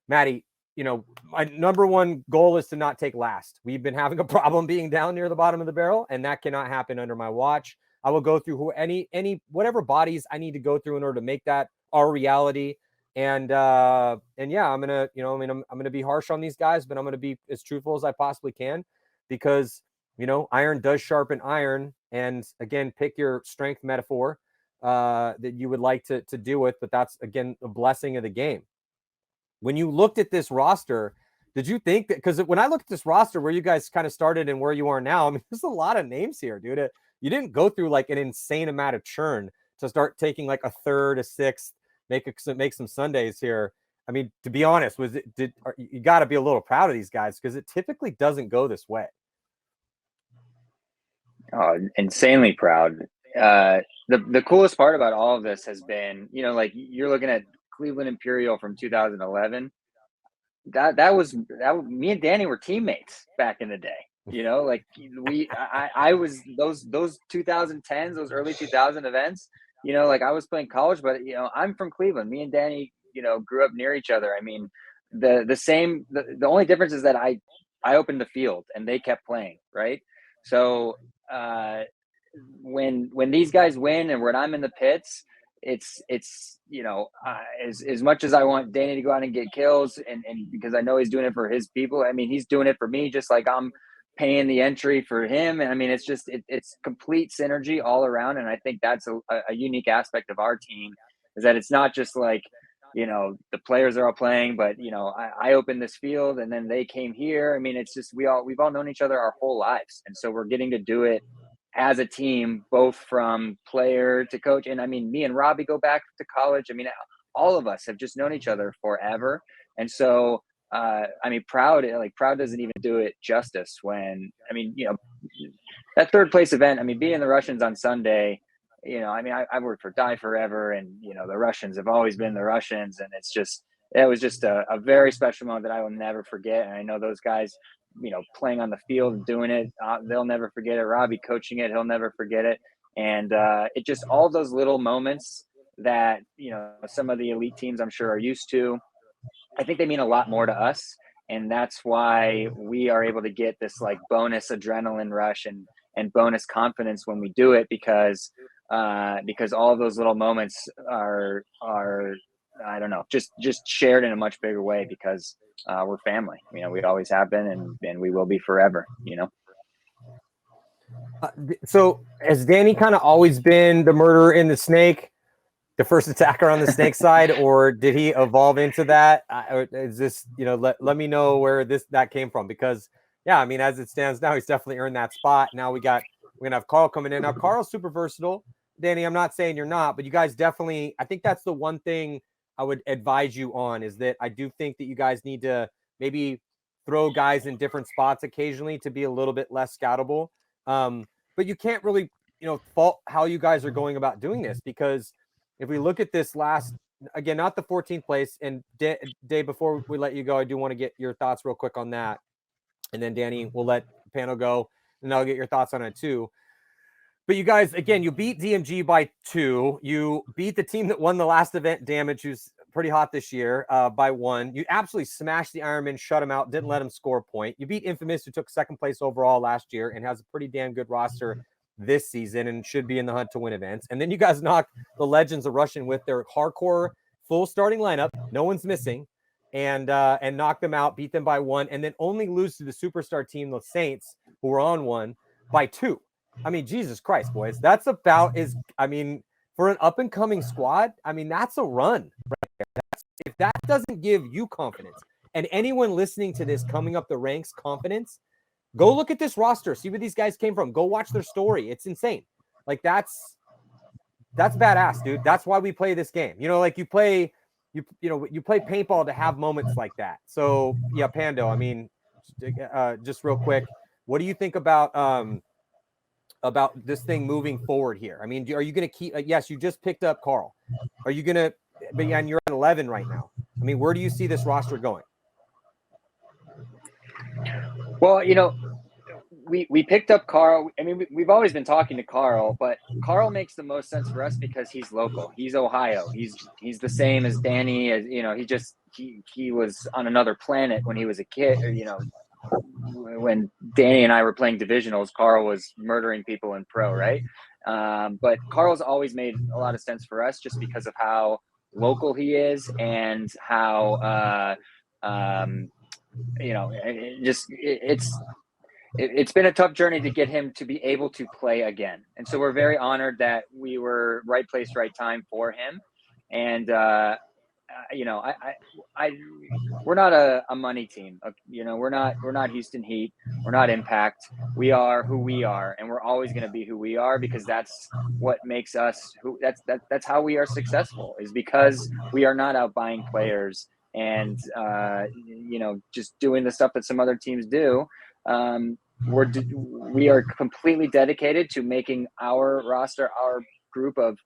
Matty, my number one goal is to not take last. We've been having a problem being down near the bottom of the barrel, and that cannot happen under my watch. I will go through whatever bodies I need to go through in order to make that our reality. And yeah, I'm going to, I'm going to be harsh on these guys, but I'm going to be as truthful as I possibly can, because, iron does sharpen iron. And again, pick your strength metaphor that you would like to deal with, but that's, again, a blessing of the game. When you looked at this roster, did you think that, because when I looked at this roster, where you guys kind of started and where you are now, I mean, there's a lot of names here, dude. You didn't go through like an insane amount of churn to start taking like a third, a sixth, make some Sundays here. I mean, to be honest, you got to be a little proud of these guys, because it typically doesn't go this way. Oh, insanely proud. The coolest part about all of this has been, like you're looking at Cleveland Imperial from 2011. That was me and Danny were teammates back in the day. Like I was those 2010s, those early 2000 events. Like I was playing college, but I'm from Cleveland. Me and Danny, grew up near each other. I mean, the only difference is that I opened the field and they kept playing, right? So when these guys win and when I'm in the pits, it's as much as I want Danny to go out and get kills, and because I know he's doing it for his people. I mean, he's doing it for me, just like I'm paying the entry for him. And I mean, it's just it's complete synergy all around. And I think that's a unique aspect of our team, is that it's not just like, the players are all playing, but I opened this field and then they came here. I mean, it's just we've all known each other our whole lives, and so we're getting to do it as a team, both from player to coach. And I mean, me and Robbie go back to college. I mean, all of us have just known each other forever. And so, I mean, proud doesn't even do it justice when, I mean, that third place event, I mean, beating the Russians on Sunday, I mean, I've worked for Die Forever, and, the Russians have always been the Russians. And it was just a very special moment that I will never forget. And I know those guys, playing on the field and doing it, they'll never forget it. Robbie coaching it, he'll never forget it. And it just, all those little moments that, some of the elite teams I'm sure are used to, I think they mean a lot more to us. And that's why we are able to get this like bonus adrenaline rush and bonus confidence when we do it, because all of those little moments are I don't know, just shared in a much bigger way, because we're family. We always have been, and we will be forever. So has Danny kind of always been the murderer in the snake, the first attacker on the snake side, or did he evolve into that? Or is this, let me know where that came from, because yeah, I mean, as it stands now, he's definitely earned that spot. Now we're gonna have Carl coming in. Now Carl's super versatile. Danny, I'm not saying you're not, but you guys definitely, I think that's the one thing I would advise you on, is that I do think that you guys need to maybe throw guys in different spots occasionally to be a little bit less scoutable. But you can't really, fault how you guys are going about doing this, because if we look at this last, again, not the 14th place, and Dave, before we let you go, I do want to get your thoughts real quick on that. And then Danny, we'll let Pano go, and I'll get your thoughts on it too. But you guys, again, you beat DMG by 2. You beat the team that won the last event, Damage, who's pretty hot this year, by 1. You absolutely smashed the Ironman, shut him out, didn't let him score a point. You beat Infamous, who took 2nd place overall last year and has a pretty damn good roster this season and should be in the hunt to win events. And then you guys knocked the Legends of Russian with their hardcore full starting lineup. No one's missing. And knock them out, beat them by 1, and then only lose to the superstar team, the Saints, who were on 1, by 2. I mean, Jesus Christ, boys. That's about for an up-and-coming squad, I mean, that's a run right there. If that doesn't give you confidence, and anyone listening to this coming up the ranks confidence, go look at this roster, see where these guys came from. Go watch their story. It's insane. Like, that's badass, dude. That's why we play this game. Like you play paintball to have moments like that. So yeah, Pando, I mean, just real quick, what do you think about this thing moving forward here? I mean, are you going to keep, yes, you just picked up Carl. Are you going to, and you're at 11 right now. I mean, where do you see this roster going? Well, we picked up Carl. I mean, we've always been talking to Carl, but Carl makes the most sense for us because he's local. He's Ohio. He's the same as Danny. As he was on another planet when he was a kid. When Danny and I were playing divisionals, Carl was murdering people in pro, right? But Carl's always made a lot of sense for us just because of how local he is and how it's been a tough journey to get him to be able to play again. And so we're very honored that we were right place, right time for him. And, we're not a money team. We're not Houston Heat. We're not Impact. We are who we are. And we're always going to be who we are, because that's what makes us that's how we are successful, is because we are not out buying players and, just doing the stuff that some other teams do. We are completely dedicated to making our roster, our group of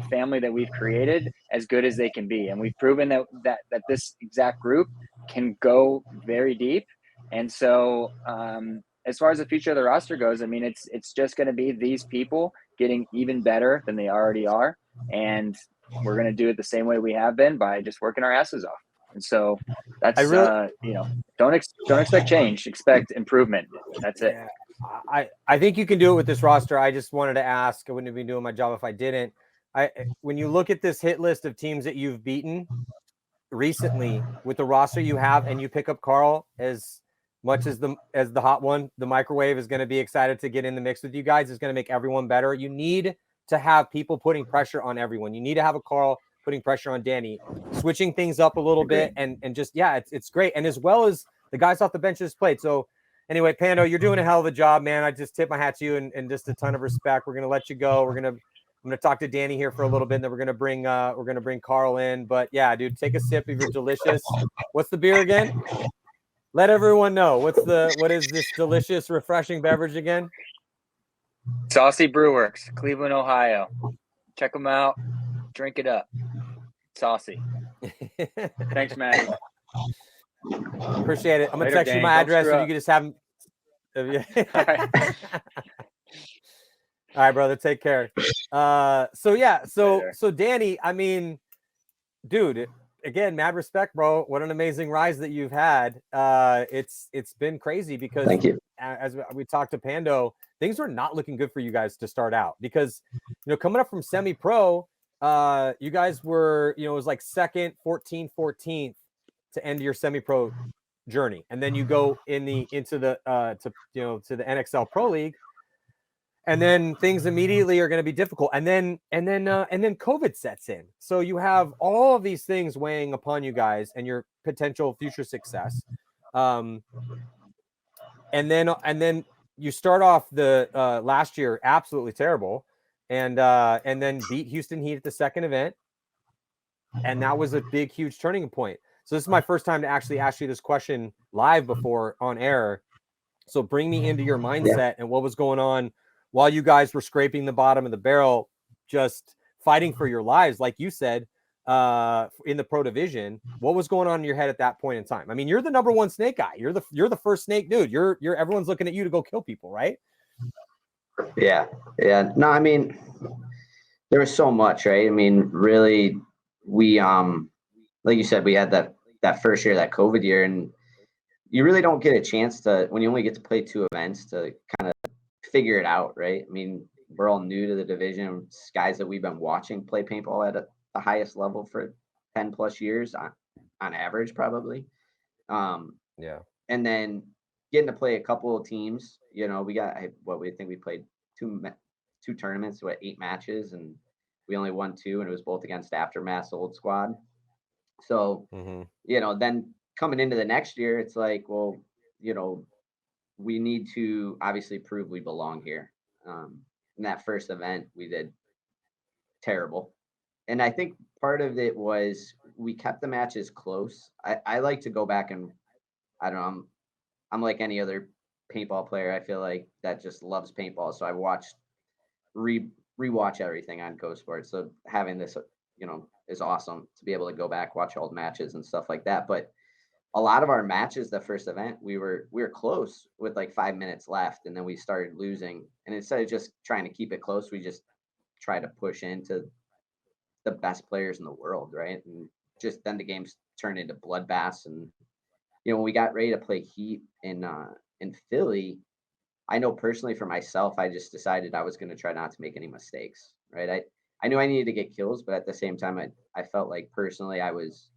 family that we've created, as good as they can be, and we've proven that this exact group can go very deep. And so, as far as the future of the roster goes, I mean, it's just going to be these people getting even better than they already are, and we're going to do it the same way we have been, by just working our asses off. And so that's don't expect change, expect improvement. That's it. Yeah, I think you can do it with this roster. I just wanted to ask. I wouldn't have been doing my job if I didn't. When you look at this hit list of teams that you've beaten recently with the roster you have, and you pick up Carl, as much as the hot one, the microwave is going to be excited to get in the mix with you guys. It's going to make everyone better. You need to have people putting pressure on everyone. You need to have a Carl putting pressure on Danny, switching things up a little bit, and just, yeah, it's great. And as well as the guys off the bench just played. So anyway, Pando, you're doing a hell of a job, man. I just tip my hat to you, and just a ton of respect. We're going to let you go. I'm going to talk to Danny here for a little bit, and then we're going to bring Carl in. But yeah, dude, take a sip of your delicious. What's the beer again? Let everyone know. What is this delicious, refreshing beverage again? Saucy Brewworks, Cleveland, Ohio. Check them out. Drink it up. Saucy. Thanks, Maddie. Appreciate it. I'm going to text you my address, and you can just have them. All right. All right, brother. Take care. So Danny, I mean, dude, again, mad respect, bro. What an amazing rise that you've had. It's been crazy, because Thank you. As we talked to Pando, things were not looking good for you guys to start out, because, coming up from semi-pro, you guys were, it was like 2nd, 14th to end your semi-pro journey. And then you go into the NXL Pro League. and then things immediately are going to be difficult, and then COVID sets in. So you have all of these things weighing upon you guys and your potential future success. And then you start off the last year absolutely terrible, and then beat Houston Heat at the second event, and that was a big, huge turning point. So this is my first time to actually ask you this question live before on air. So bring me into your mindset and what was going on while you guys were scraping the bottom of the barrel, just fighting for your lives, like you said, in the pro division. What was going on in your head at that point in time? I mean, you're the number one snake guy. You're the first snake dude. You're everyone's looking at you to go kill people, right? Yeah. No, I mean, there was so much, right? I mean, really, we like you said, we had that first year, that COVID year, and you really don't get a chance to, when you only get to play 2 events, to kind of figure it out, right? I mean, we're all new to the division. It's guys that we've been watching play paintball at the highest level for 10 plus years on average, probably. Yeah. And then getting to play a couple of teams, we got we think we played two tournaments with 8 matches, and we only won 2, and it was both against Aftermath's old squad. So, then coming into the next year, it's like, well, we need to obviously prove we belong here. In that first event, we did terrible. And I think part of it was we kept the matches close. I like to go back and, I don't know, I'm like any other paintball player. I feel like that just loves paintball. So I watched, rewatch everything on Go Sports. So having this, is awesome to be able to go back, watch old matches and stuff like that. But a lot of our matches, the first event, we were close with like 5 minutes left, and then we started losing. And instead of just trying to keep it close, we just tried to push into the best players in the world, right? And just then the games turned into bloodbaths. And when we got ready to play Heat in Philly, I know personally for myself, I just decided I was going to try not to make any mistakes, right? I knew I needed to get kills, but at the same time, I felt like personally I was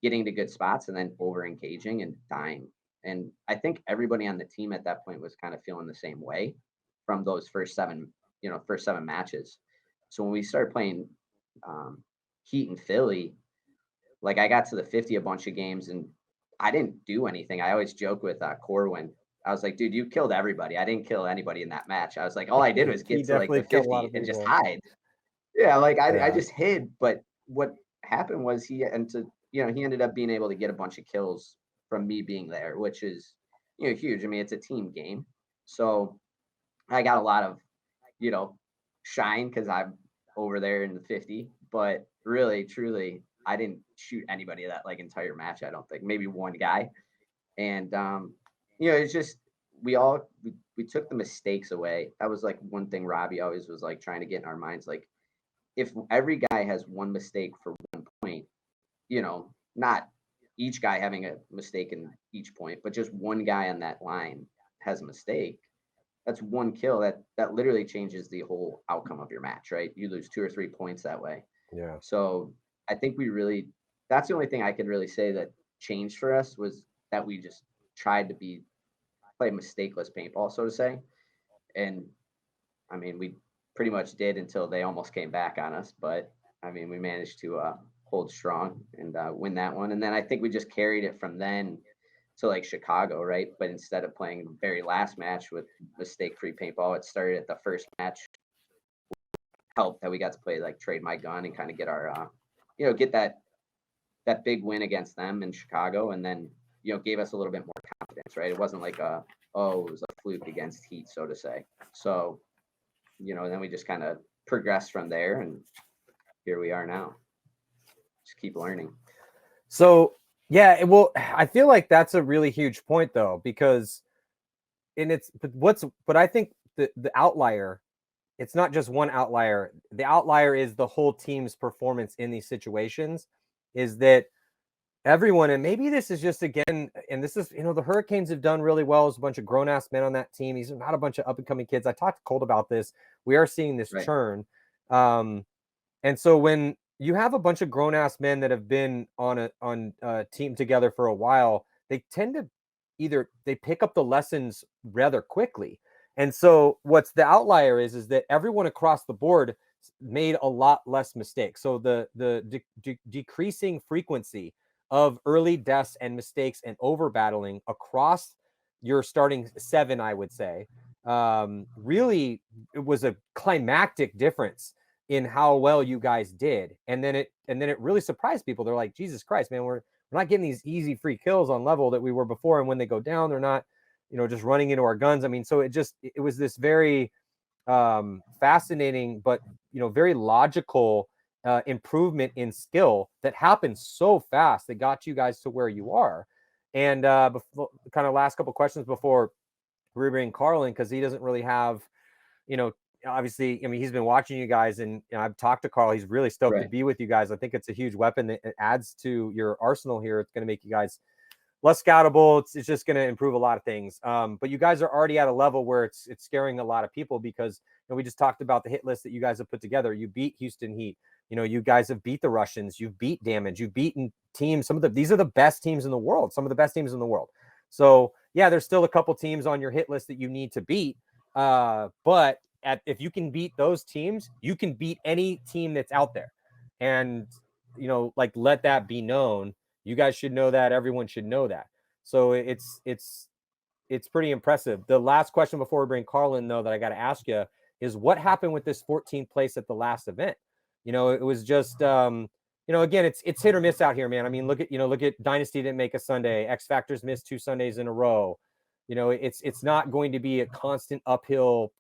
getting to good spots and then over engaging and dying. And I think everybody on the team at that point was kind of feeling the same way from those first seven matches. So when we started playing Heat in Philly, like I got to the 50 a bunch of games and I didn't do anything. I always joke with Corwin. I was like, dude, you killed everybody. I didn't kill anybody in that match. I was like, all I did was get to like the 50 and just hide. Yeah, like I just hid. But what happened was he ended up being able to get a bunch of kills from me being there, which is huge. I mean, it's a team game. So I got a lot of, shine because I'm over there in the 50. But really, truly, I didn't shoot anybody that like entire match, I don't think. Maybe one guy. And it's just we took the mistakes away. That was like one thing Robbie always was like trying to get in our minds. Like, if every guy has one mistake for one point, not each guy having a mistake in each point, but just one guy on that line has a mistake, that's one kill that literally changes the whole outcome of your match, right? You lose 2 or 3 points that way. Yeah. So I think that's the only thing I could really say that changed for us, was that we just tried to play mistakeless paintball, so to say. And I mean, we pretty much did until they almost came back on us. But I mean, we managed to hold strong and win that one. And then I think we just carried it from then to like Chicago, right? But instead of playing the very last match with mistake-free paintball, it started at the first match. Helped that we got to play like Trade My Gun and kind of get our, get that big win against them in Chicago, and then gave us a little bit more confidence, right? It wasn't like it was a fluke against Heat, so to say. So, then we just kind of progressed from there, and here we are now. Just keep learning. So, yeah, well, I feel like that's a really huge point, though, because but I think the outlier, it's not just one outlier. The outlier is the whole team's performance in these situations, is that everyone, and maybe this is just, again, and this is, the Hurricanes have done really well. There's a bunch of grown-ass men on that team. These are not a bunch of up-and-coming kids. I talked to Colt about this. We are seeing this churn. And so when you have a bunch of grown-ass men that have been on a team together for a while, they tend to they pick up the lessons rather quickly. And so what's the outlier is that everyone across the board made a lot less mistakes. So the decreasing frequency of early deaths and mistakes and over battling across your starting 7, I would say, really it was a climactic difference in how well you guys did. And then it really surprised people. They're like, Jesus Christ, man, we're not getting these easy free kills on level that we were before. And when they go down, they're not, just running into our guns. I mean, so it was this very fascinating, but, very logical improvement in skill that happened so fast that got you guys to where you are. And before, kind of last couple questions before we bring Carl in, because he doesn't really have, obviously, I mean, he's been watching you guys, and I've talked to Carl. He's really stoked to be with you guys. I think it's a huge weapon that adds to your arsenal here. It's going to make you guys less scoutable. It's just going to improve a lot of things. But you guys are already at a level where it's scaring a lot of people, because we just talked about the hit list that you guys have put together. You beat Houston Heat. You guys have beat the Russians. You've beat Damage. You've beaten teams. These are the best teams in the world. Some of the best teams in the world. So yeah, there's still a couple teams on your hit list that you need to beat. But if you can beat those teams, you can beat any team that's out there. And let that be known. You guys should know that. Everyone should know that. So it's pretty impressive. The last question before we bring Carl in, though, that I got to ask you is, what happened with this 14th place at the last event? It was just, again, it's hit or miss out here, man. I mean, look at Dynasty didn't make a Sunday. X Factors missed 2 Sundays in a row. It's not going to be a constant uphill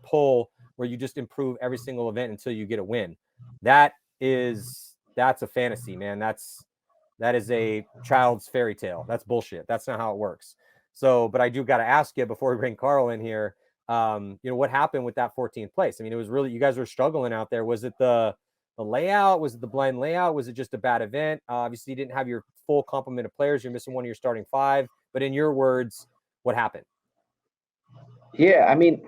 pull where you just improve every single event until you get a win. That's a fantasy, man. That is a child's fairy tale. That's bullshit. That's not how it works. So, but I do got to ask you before we bring Carl in here, what happened with that 14th place? I mean, it was really, you guys were struggling out there. Was it the layout? Was it the blind layout? Was it just a bad event? Obviously you didn't have your full complement of players. You're missing one of your starting 5, but in your words, what happened? Yeah. I mean,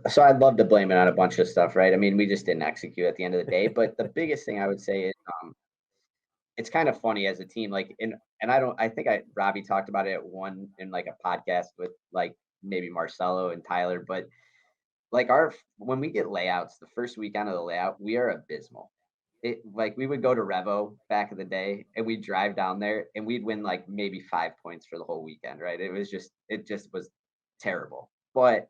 so I'd love to blame it on a bunch of stuff, right? I mean, we just didn't execute at the end of the day, but the biggest thing I would say is, it's kind of funny as a team, like, I think Robbie talked about it in like a podcast with like maybe Marcelo and Tyler, but like when we get layouts, the first weekend of the layout, we are abysmal. Like we would go to Revo back in the day and we'd drive down there and we'd win like maybe 5 points for the whole weekend, right? It just was terrible. But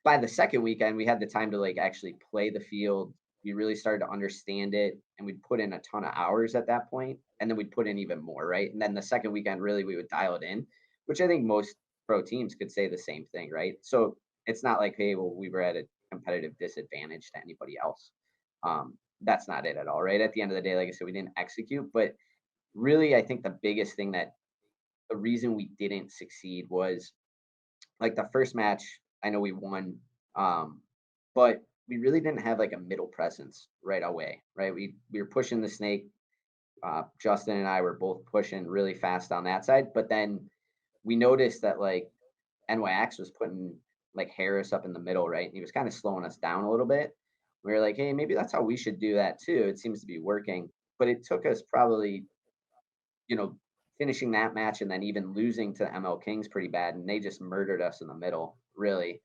by the second weekend, we had the time to like actually play the field. We really started to understand it, and we'd put in a ton of hours at that point, and then we'd put in even more, right? And then the second weekend, really, we would dial it in, which I think most pro teams could say the same thing, right? So it's not like, hey, well, we were at a competitive disadvantage to anybody else. That's not it at all, right? At the end of the day, like I said, we didn't execute, but really, I think the biggest thing the reason we didn't succeed was like the first match, I know we won, but we really didn't have like a middle presence right away, right? We were pushing the snake. Justin and I were both pushing really fast on that side, but then we noticed that like NYX was putting like Harris up in the middle, right? And he was kind of slowing us down a little bit. We were like, hey, maybe that's how we should do that too. It seems to be working, but it took us probably, finishing that match and then even losing to ML Kings pretty bad, and they just murdered us in the middle, really.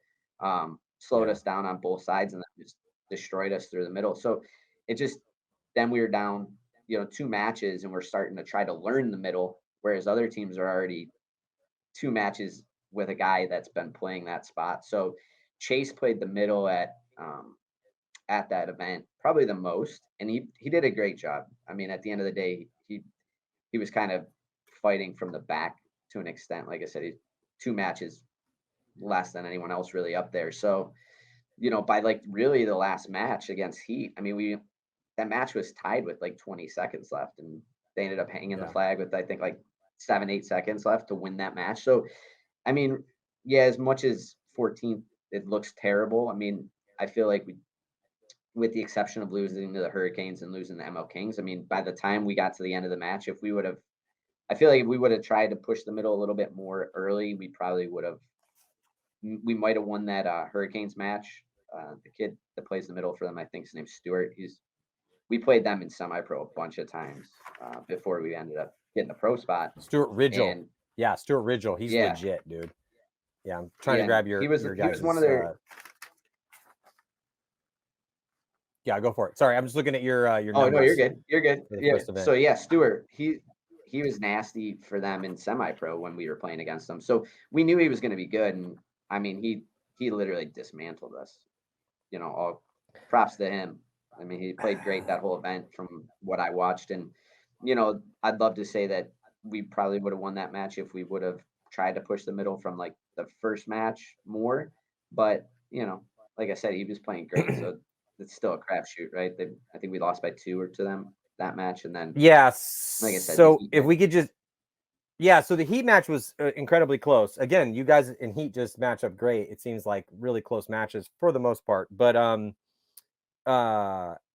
Slowed us down on both sides and then just destroyed us through the middle. So then we were down, 2 matches, and we're starting to try to learn the middle, whereas other teams are already 2 matches with a guy that's been playing that spot. So Chase played the middle at that event probably the most, and he did a great job. I mean, at the end of the day, he was kind of fighting from the back to an extent. Like I said, he's 2 matches less than anyone else really up there. So, by like really the last match against Heat, I mean, that match was tied with like 20 seconds left, and they ended up hanging the flag with, I think, like 7-8 seconds left to win that match. So, I mean, yeah, as much as 14th, it looks terrible. I mean, I feel like with the exception of losing to the Hurricanes and losing the ML Kings, I mean, by the time we got to the end of the match, I feel like if we would have tried to push the middle a little bit more early, we might have won that Hurricanes match. The kid that plays the middle for them, I think his name's Stuart. We played them in semi-pro a bunch of times before we ended up getting the pro spot. Stuart Ridgel. Stuart Ridgel. He's legit, dude. Yeah, I'm trying to grab your he was guys' one of their. Yeah, go for it. Sorry, I'm just looking at your Oh numbers. no, you're good. You're good. Yeah. First event. So yeah, Stewart, he was nasty for them in semi-pro when we were playing against them. So we knew he was going to be good, and I mean he literally dismantled us. You know, all props to him. I mean, he played great that whole event from what I watched, and you know, I'd love to say that we probably would have won that match if we would have tried to push the middle from like the first match more. But you know, like I said, he was playing great, so it's still a crapshoot, right? I think we lost by 2 or to them that match, and then yeah. like I said, So if we could just so the Heat match was incredibly close. Again, you guys in Heat just match up great. It seems like really close matches for the most part. But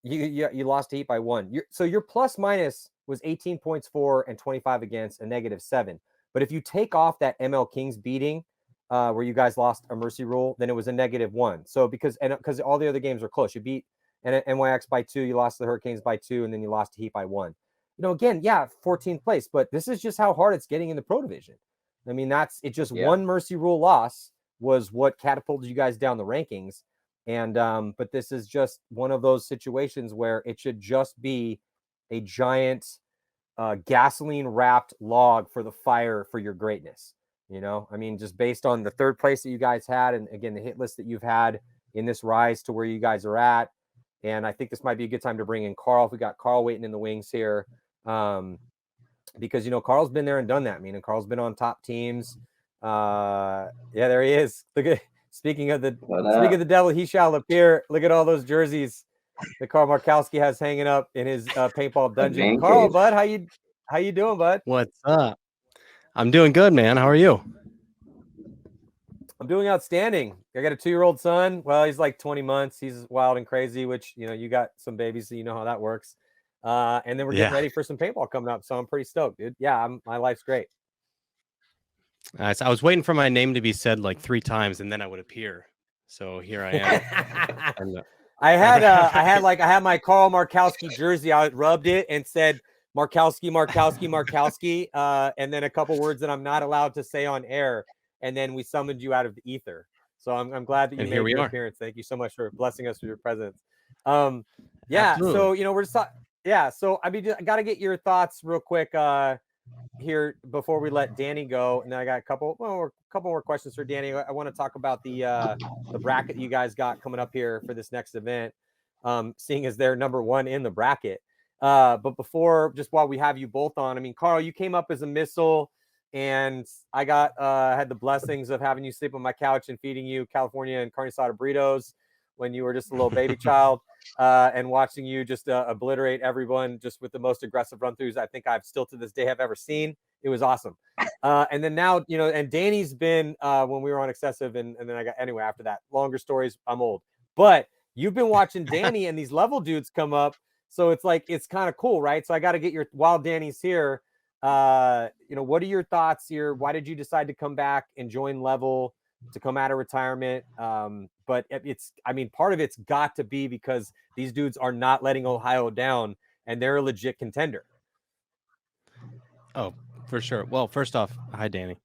you lost to Heat by 1. So your plus minus was 18 points for and 25 against, a -7. But if you take off that ML Kings beating, where you guys lost a mercy rule, then it was a -1. So because all the other games were close, you beat NYX by 2, you lost to the Hurricanes by 2, and then you lost to Heat by 1. You know, again, 14th place, but this is just how hard it's getting in the pro division. I mean, one mercy rule loss was what catapulted you guys down the rankings. And but this is just one of those situations where it should just be a giant gasoline wrapped log for the fire for your greatness. You know, I mean, just based on the 3rd place that you guys had, and again, the hit list that you've had in this rise to where you guys are at. And I think this might be a good time to bring in Carl. If we got Carl waiting in the wings here, because, you know, Carl's been there and done that. I mean, and Carl's been on top teams. Yeah, there he is. Look at, speaking of the devil, he shall appear. Look at all those jerseys that Carl Markowski has hanging up in his paintball dungeon. Carl, bud, how you doing, bud? What's up? I'm doing good, man. How are you? I'm doing outstanding. I got a 2-year-old son. Well, he's like 20 months. He's wild and crazy, which, you know, you got some babies, so you know how that works. And then we're getting ready for some paintball coming up, so I'm pretty stoked, dude. Yeah, my life's great. So I was waiting for my name to be said like 3 times, and then I would appear. So here I am. I had my Carl Markowski jersey. I rubbed it and said Markowski, and then a couple words that I'm not allowed to say on air. And then we summoned you out of the ether. So I'm glad that you made your appearance. Thank you so much for blessing us with your presence. Absolutely. So, you know, we're just so I mean, I got to get your thoughts real quick here before we let Danny go. And then I got a couple more questions for Danny. I want to talk about the bracket you guys got coming up here for this next event, seeing as they're number 1 in the bracket. But before, just while we have you both on, I mean, Carl, you came up as a missile. And I had the blessings of having you sleep on my couch and feeding you California and carne asada burritos when you were just a little baby child, and watching you just obliterate everyone just with the most aggressive run-throughs I think I've still to this day have ever seen. It was awesome. And then now, you know, and Danny's been when we were on Excessive, and then I got, anyway, after that, longer stories, I'm old. But you've been watching Danny and these level dudes come up, so it's like, it's kind of cool, right? So I got to get while Danny's here, you know, what are your thoughts here? Why did you decide to come back and join Level to come out of retirement? But I mean, part of it's got to be because these dudes are not letting Ohio down, and they're a legit contender. Oh, for sure. Well, first off, hi, Danny.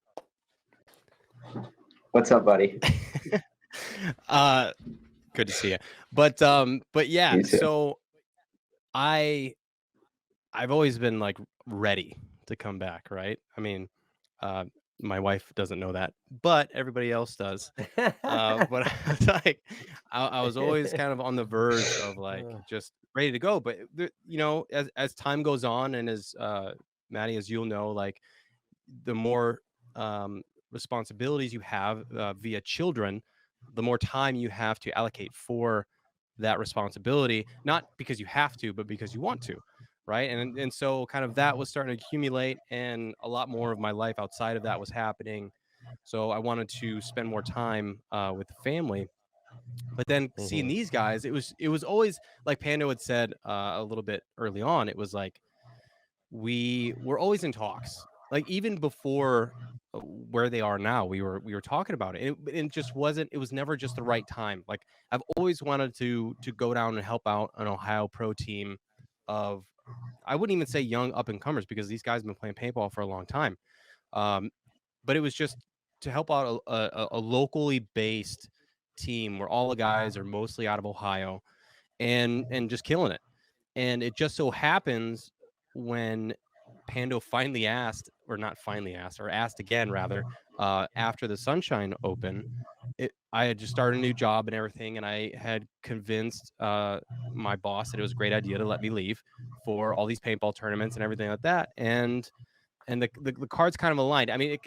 What's up, buddy? Good to see you. But yeah, so I've always been like ready to come back, right? I mean, my wife doesn't know that, but everybody else does. But like, I was always kind of on the verge of like just ready to go. But you know, as time goes on, and as Maddie, as you'll know, like the more responsibilities you have via children, the more time you have to allocate for that responsibility, not because you have to, but because you want to. Right. And so kind of that was starting to accumulate, and a lot more of my life outside of that was happening. So I wanted to spend more time with the family. But then seeing these guys, it was always like Pando had said a little bit early on. It was like we were always in talks, like even before where they are now. We were talking about it. It just wasn't. It was never just the right time. Like I've always wanted to go down and help out an Ohio pro team of, I wouldn't even say young up and comers, because these guys have been playing paintball for a long time. But it was just to help out a locally based team where all the guys are mostly out of Ohio and just killing it. And it just so happens when Pando finally asked, or not finally asked, or asked again rather, after the Sunshine Open, I had just started a new job and everything, and I had convinced my boss that it was a great idea to let me leave for all these paintball tournaments and everything like that. And the cards kind of aligned. I mean,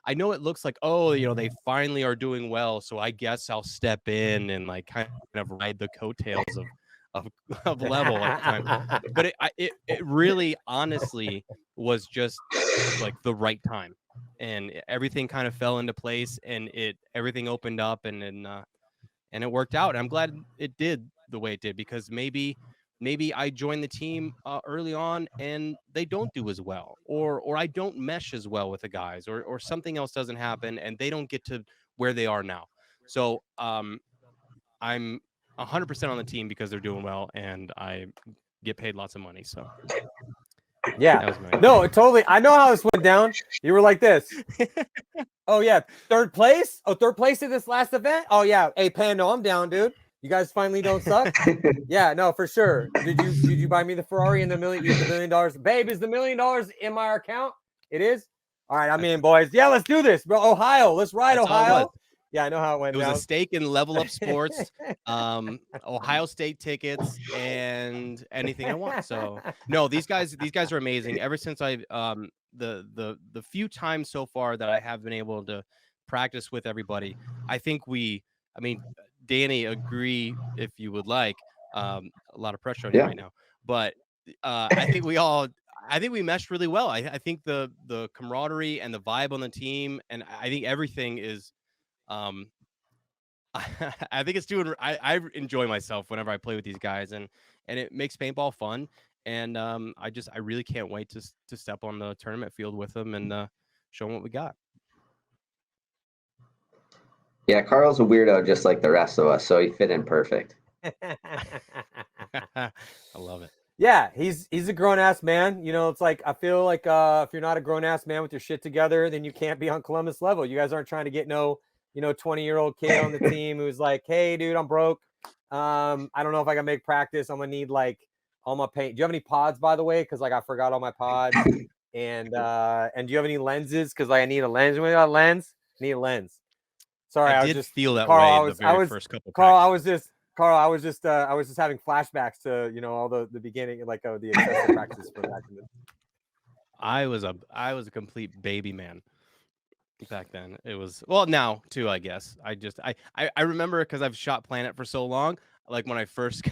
I know it looks like, oh, they finally are doing well, so I guess I'll step in and like kind of ride the coattails of level at the time. But it really honestly was just like the right time, and everything kind of fell into place, and everything opened up, and it worked out. And I'm glad it did the way it did, because maybe I joined the team early on and they don't do as well, or I don't mesh as well with the guys, or something else doesn't happen and they don't get to where they are now. So I'm 100% on the team because they're doing well and I get paid lots of money. So yeah, no, totally. I know how this went down. You were like this. Oh yeah, third place. Oh, third place in this last event. Oh yeah, hey Pando, I'm down, dude. You guys finally don't suck. Yeah, no, for sure. Did you buy me the Ferrari and the $1 million? Babe, is the $1 million in my account? It is. All right, I'm in, boys. Yeah, let's do this, bro. Ohio, let's ride Ohio. Yeah, I know how it went. It was a stake in Level Up Sports, Ohio State tickets, and anything I want. So no, these guys are amazing. Ever since I the few times so far that I have been able to practice with everybody, I think Danny, agree if you would like. A lot of pressure on you right now, but I think we meshed really well. I think the camaraderie and the vibe on the team, and I think everything is. I think it's doing. I enjoy myself whenever I play with these guys, and it makes paintball fun. And I really can't wait to step on the tournament field with them and show them what we got. Yeah, Carl's a weirdo just like the rest of us, so he fit in perfect. I love it. Yeah, he's a grown ass man. It's like I feel like if you're not a grown ass man with your shit together, then you can't be on Columbus level. You guys aren't trying to get 20-year-old kid on the team who's like, hey, dude, I'm broke. I don't know if I can make practice. I'm gonna need like all my paint. Do you have any pods, by the way? Because like I forgot all my pods. And do you have any lenses? Because like I need a lens. We got a lens. Need a lens. Sorry, I did feel that way the very first couple. Carl, I was just having flashbacks to all the beginning, like the excessive practice for that. I was a complete baby man back then. It was now too, I guess. I remember because I've shot Planet for so long. Like when I first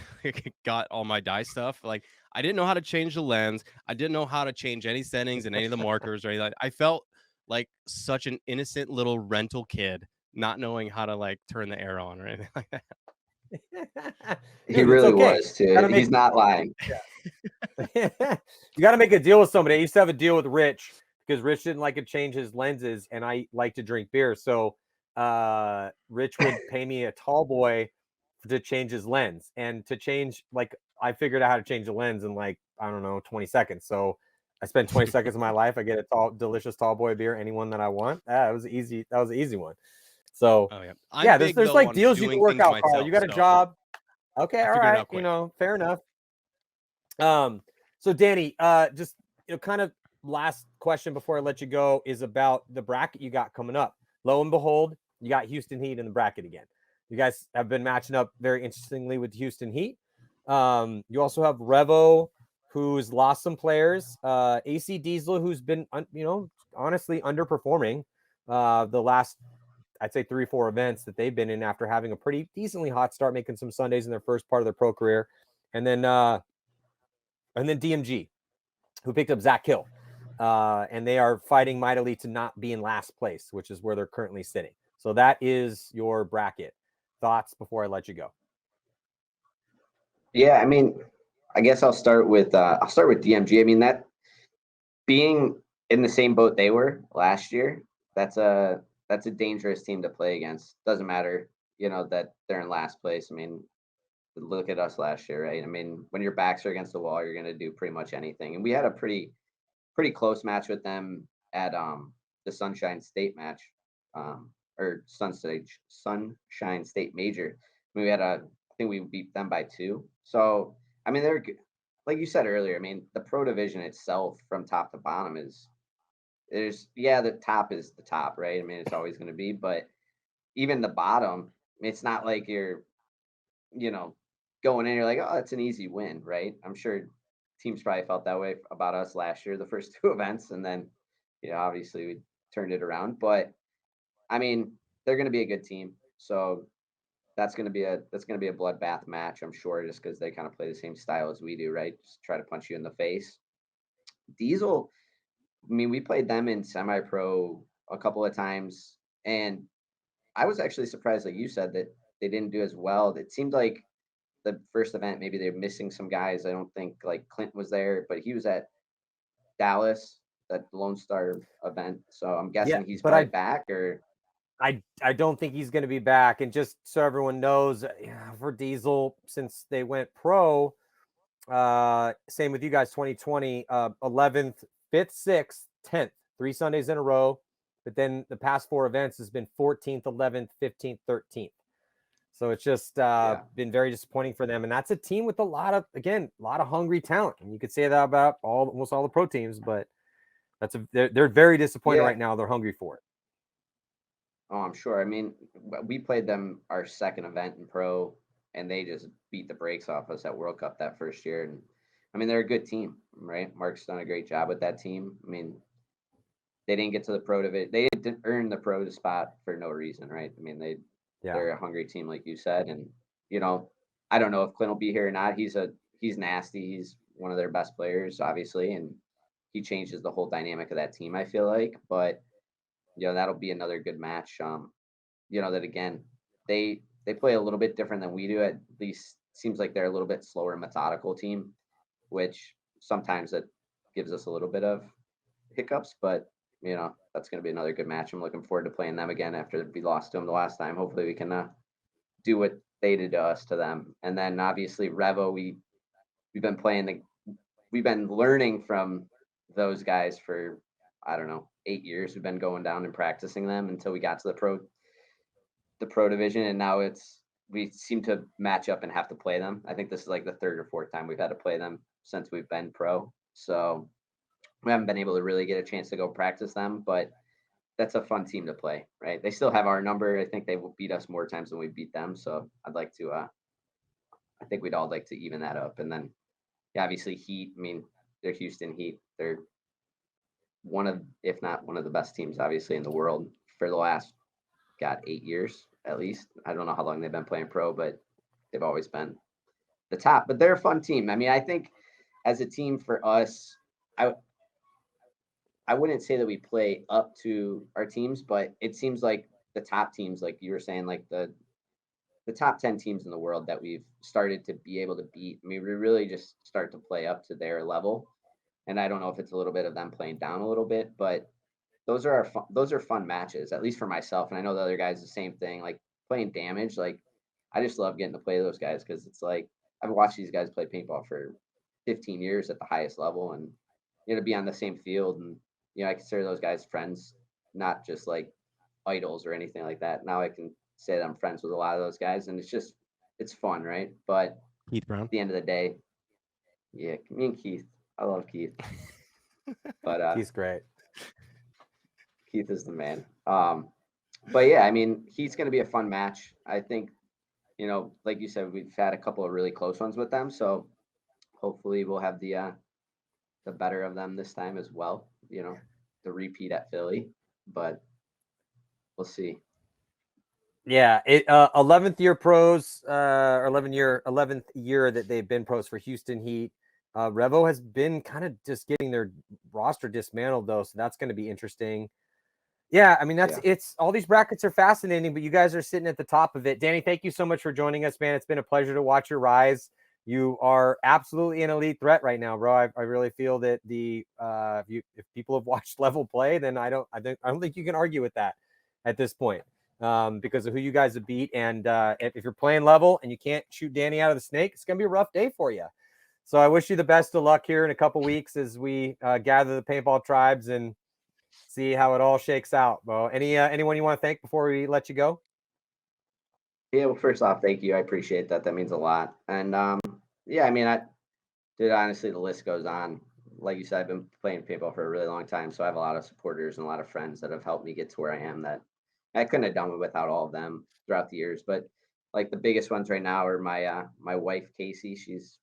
got all my dye stuff, like I didn't know how to change the lens. I didn't know how to change any settings and any of the markers or anything. I felt like such an innocent little rental kid, not knowing how to like turn the air on or anything like that. Dude, he really was too. He's not lying. Yeah. You got to make a deal with somebody. I used to have a deal with Rich because Rich didn't like to change his lenses, and I like to drink beer. So Rich would pay me a tall boy to change his lens, and to change, like, I figured out how to change the lens in like, I don't know, 20 seconds. So I spent 20 seconds of my life. I get a delicious tall boy beer, anyone that I want. That was easy. That was an easy one. So there's like deals you can work out, Carl. You got a job. Okay, all right. Fair enough. So Danny, just kind of last question before I let you go is about the bracket you got coming up. Lo and behold, you got Houston Heat in the bracket again. You guys have been matching up very interestingly with Houston Heat. You also have Revo, who's lost some players. AC Diesel, who's been honestly underperforming the last, I'd say 3-4 events that they've been in after having a pretty decently hot start, making some Sundays in their first part of their pro career. And then DMG, who picked up Zach Hill. And they are fighting mightily to not be in last place, which is where they're currently sitting. So that is your bracket. Thoughts before I let you go? Yeah, I mean, I guess I'll start with DMG. I mean, that being in the same boat they were last year, that's a dangerous team to play against. Doesn't matter, that they're in last place. I mean, look at us last year, right? I mean, when your backs are against the wall, you're going to do pretty much anything. And we had a pretty close match with them at the Sunshine State match. or Sunshine State Major. We had I think we beat them by 2. So I mean, they're like you said earlier. I mean, the pro division itself, from top to bottom, the top is the top, right? I mean, it's always going to be, but even the bottom, it's not like you're, going in, you're like, oh, it's an easy win, right? I'm sure teams probably felt that way about us last year, the first 2 events, and then, obviously we turned it around. But I mean, they're going to be a good team, so that's going to be a bloodbath match, I'm sure, just because they kind of play the same style as we do, right? Just try to punch you in the face. Diesel, I mean, we played them in semi-pro a couple of times, and I was actually surprised, like you said, that they didn't do as well. It seemed like the first event, maybe they're missing some guys. I don't think like Clint was there, but he was at Dallas, that Lone Star event. So I'm guessing he's probably back, or I don't think he's going to be back. And just so everyone knows, for Diesel, since they went pro, same with you guys, 2020, 11th, 5th, 6th, 10th, 3 Sundays in a row. But then the past 4 events has been 14th, 11th, 15th, 13th. So it's just been very disappointing for them. And that's a team with a lot of hungry talent. And you could say that about almost all the pro teams, but they're very disappointed right now. They're hungry for it. Oh, I'm sure. I mean, we played them our second event in pro, and they just beat the brakes off us at World Cup that first year. And I mean, they're a good team, right? Mark's done a great job with that team. I mean, they didn't get to the pro division. They didn't earn the pro spot for no reason, right? I mean, they're a hungry team, like you said. And, I don't know if Clint will be here or not. He's nasty. He's one of their best players, obviously. And he changes the whole dynamic of that team, I feel like. But, that'll be another good match. That again, they play a little bit different than we do. At least seems like they're a little bit slower, methodical team, which sometimes that gives us a little bit of hiccups. But, that's going to be another good match. I'm looking forward to playing them again after we lost to them the last time. Hopefully we can do what they did to us to them. And then obviously Revo, we've been learning from those guys for, I don't know, 8 years. We've been going down and practicing them until we got to the pro division. And now we seem to match up and have to play them. I think this is like the 3rd or 4th time we've had to play them since we've been pro. So we haven't been able to really get a chance to go practice them, but that's a fun team to play, right? They still have our number. I think they will beat us more times than we beat them. So I'd like to, I think we'd all like to even that up. And then obviously Heat, I mean, they're Houston Heat. They're one of, if not one of the best teams, obviously, in the world for the last, 8 years at least. I don't know how long they've been playing pro, but they've always been the top. But they're a fun team. I mean, I think as a team for us, I wouldn't say that we play up to our teams, but it seems like the top teams, like you were saying, like the top 10 teams in the world that we've started to be able to beat. I mean, we really just start to play up to their level. And I don't know if it's a little bit of them playing down a little bit, but those are fun matches, at least for myself. And I know the other guys, the same thing, like playing damage. Like, I just love getting to play those guys, because it's like, I've watched these guys play paintball for 15 years at the highest level, and, to be on the same field. And, I consider those guys friends, not just like idols or anything like that. Now I can say that I'm friends with a lot of those guys, and it's fun, right? But Keith Brown, at the end of the day, me and Keith, I love Keith. But He's great. Keith is the man. But yeah, I mean, he's going to be a fun match. I think, like you said, we've had a couple of really close ones with them, so hopefully we'll have the better of them this time as well. The repeat at Philly, but we'll see. Yeah, 11th year pros, or 11th year that they've been pros for Houston Heat. Revo has been kind of just getting their roster dismantled, though, so that's going to be interesting. Yeah, I mean, it's all these brackets are fascinating, but you guys are sitting at the top of it. Danny, thank you so much for joining us, man. It's been a pleasure to watch your rise. You are absolutely an elite threat right now, bro. I really feel that if people have watched Level play, then I don't think you can argue with that at this point, because of who you guys have beat. And if you're playing Level and you can't shoot Danny out of the snake, it's gonna be a rough day for you. So I wish you the best of luck here in a couple weeks as we gather the paintball tribes and see how it all shakes out, Bo. Anyone you want to thank before we let you go? Yeah, well, first off, thank you. I appreciate that. That means a lot. And yeah, I mean, dude, honestly, the list goes on. Like you said, I've been playing paintball for a really long time, so I have a lot of supporters and a lot of friends that have helped me get to where I am. That I couldn't have done it without all of them throughout the years. But like the biggest ones right now are my wife Casey.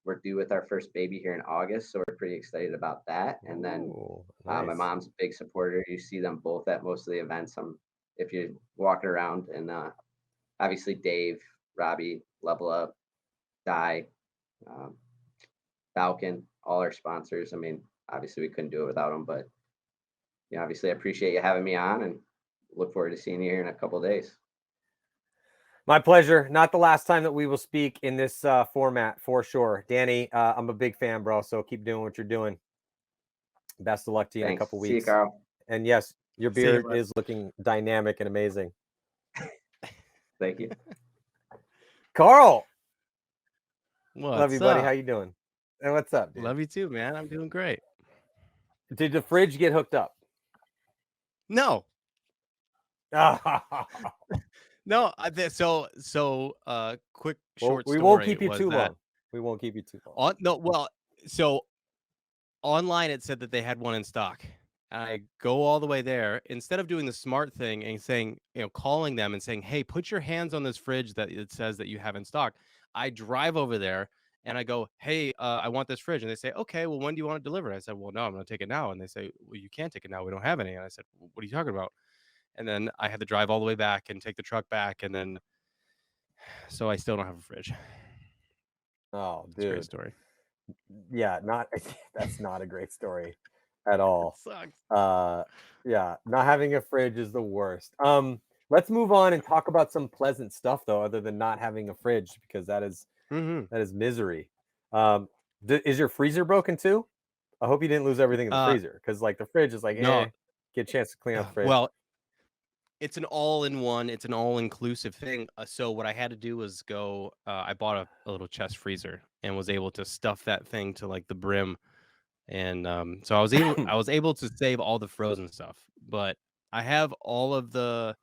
We're due with our first baby here in August, so we're pretty excited about that. And then Ooh, my nice. mom's a big supporter. You see them both at most of the events. If you're walking around, and obviously Dave, Robbie, Level Up, Die, um, Falcon, all our sponsors. I mean, obviously we couldn't do it without them, but yeah, obviously I appreciate you having me on and look forward to seeing you here in a couple of days. My pleasure. Not the last time that we will speak in this format for sure. Danny, I'm a big fan, bro. So keep doing what you're doing. Best of luck to you in a couple See you, weeks. Carl. And yes, your See you, beard bud. is looking dynamic and amazing. Thank you. Carl, What's love you, buddy. up? How you doing? And what's up, dude? Love you too, man. I'm doing great. Did the fridge get hooked up? No, No. Quick Well, short we story. won't keep you was too that long. We won't keep you too long. So online it said that they had one in stock. I go all the way there instead of doing the smart thing and saying, calling them and saying, "Hey, put your hands on this fridge that it says that you have in stock." I drive over there and I go, "Hey, I want this fridge," and they say, "Okay, well, when do you want it delivered?" I said, "Well, no, I'm going to take it now." And they say, "Well, you can't take it now. We don't have any." And I said, "What are you talking about?" And then I had to drive all the way back and take the truck back, and then so I still don't have a fridge. Oh, It's a great dude. story. Yeah, that's not a great story at all. Sucks. Yeah, not having a fridge is the worst. Let's move on and talk about some pleasant stuff though, other than not having a fridge, because that is misery. Is your freezer broken too? I hope you didn't lose everything in the freezer, because like the fridge is like, No. get a chance to clean out the fridge. Well, it's an all-in-one, it's an all-inclusive thing. So what I had to do was go, I bought a little chest freezer and was able to stuff that thing to like the brim. And so I was able to save all the frozen stuff, but I have all the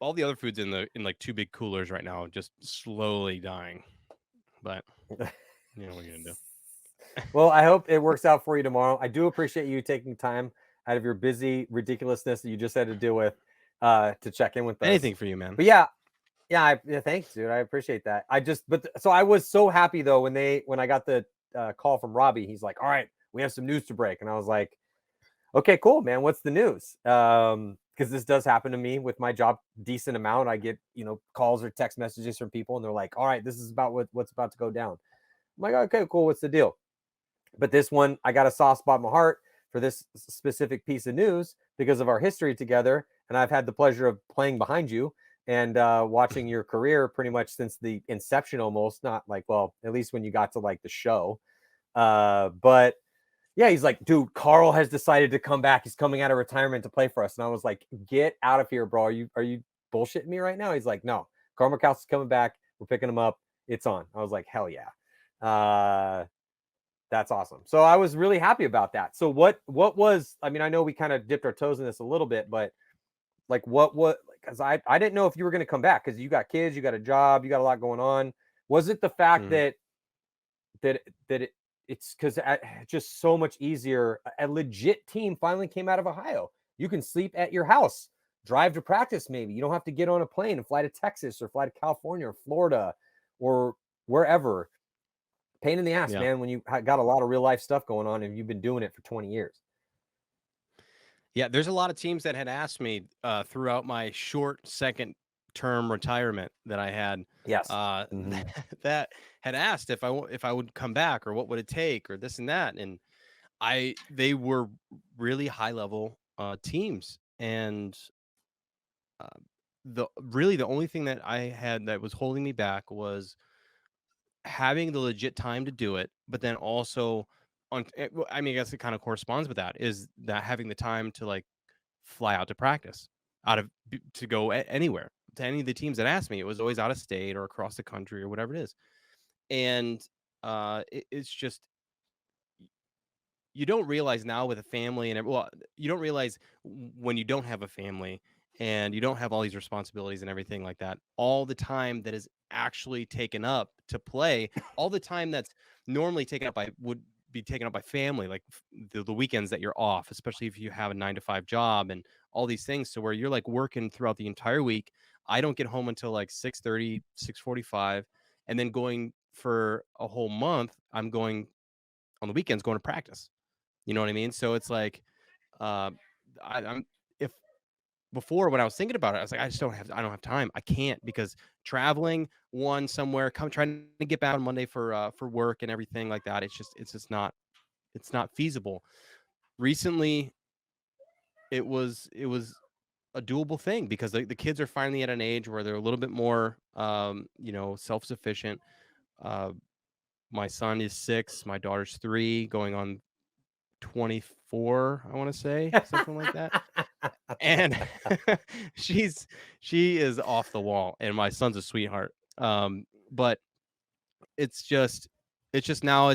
other foods in like two big coolers right now, just slowly dying. But what are you gonna do? Well, I hope it works out for you tomorrow. I do appreciate you taking time out of your busy ridiculousness that you just had to deal with to check in with us. Anything for you, man. But yeah, thanks, dude. I appreciate that. So I was so happy though when I got the call from Robbie. He's like, "All right, we have some news to break," and I was like, "Okay, cool, man. What's the news?" Because this does happen to me with my job, decent amount. I get calls or text messages from people, and they're like, "All right, this is about what's about to go down." I'm like, "Okay, cool. What's the deal?" But this one, I got a soft spot in my heart for this specific piece of news because of our history together. And I've had the pleasure of playing behind you and watching your career pretty much since the inception almost. Not like, well, at least when you got to like the show. But yeah, he's like, "Dude, Carl has decided to come back. He's coming out of retirement to play for us." And I was like, "Get out of here, bro. Are you bullshitting me right now?" He's like, "No, Carl Markowski's coming back. We're picking him up. It's on." I was like, "Hell yeah." That's awesome. So I was really happy about that. So what was, I mean, I know we kind of dipped our toes in this a little bit, but like because I didn't know if you were going to come back because you got kids, you got a job, you got a lot going on. Was it the fact that it's because just so much easier? A legit team finally came out of Ohio. You can sleep at your house, drive to practice. Maybe you don't have to get on a plane and fly to Texas or fly to California or Florida or wherever. Pain in the ass, man, when you got a lot of real life stuff going on and you've been doing it for 20 years. Yeah, there's a lot of teams that had asked me throughout my short second term retirement that I had. Yes. That had asked if I would come back or what would it take or this and that. And they were really high level teams. And the only thing that I had that was holding me back was having the legit time to do it, but then also I mean, I guess it kind of corresponds with that, is that having the time to like fly out to practice to go anywhere to any of the teams that asked me. It was always out of state or across the country or whatever it is. And it's just, you don't realize now with a family and well, you don't realize when you don't have a family and you don't have all these responsibilities and everything like that, all the time that is actually taken up to play, all the time that's normally taken up by would be taken up by family, like the weekends that you're off, especially if you have a 9 to 5 job and all these things. So where you're like working throughout the entire week. I don't get home until like 6:30, 6:45, and then going for a whole month, I'm going on the weekends going to practice. You know what I mean? So it's like, I'm if before when I was thinking about it, I was like, I don't have time. I can't because traveling somewhere, trying to get back on Monday for work and everything like that. It's just not feasible. Recently, it was a doable thing because the kids are finally at an age where they're a little bit more, self-sufficient. My son is 6, my daughter's 3, going on 24, I want to say, something like that. And she is off the wall, and my son's a sweetheart. But it's just now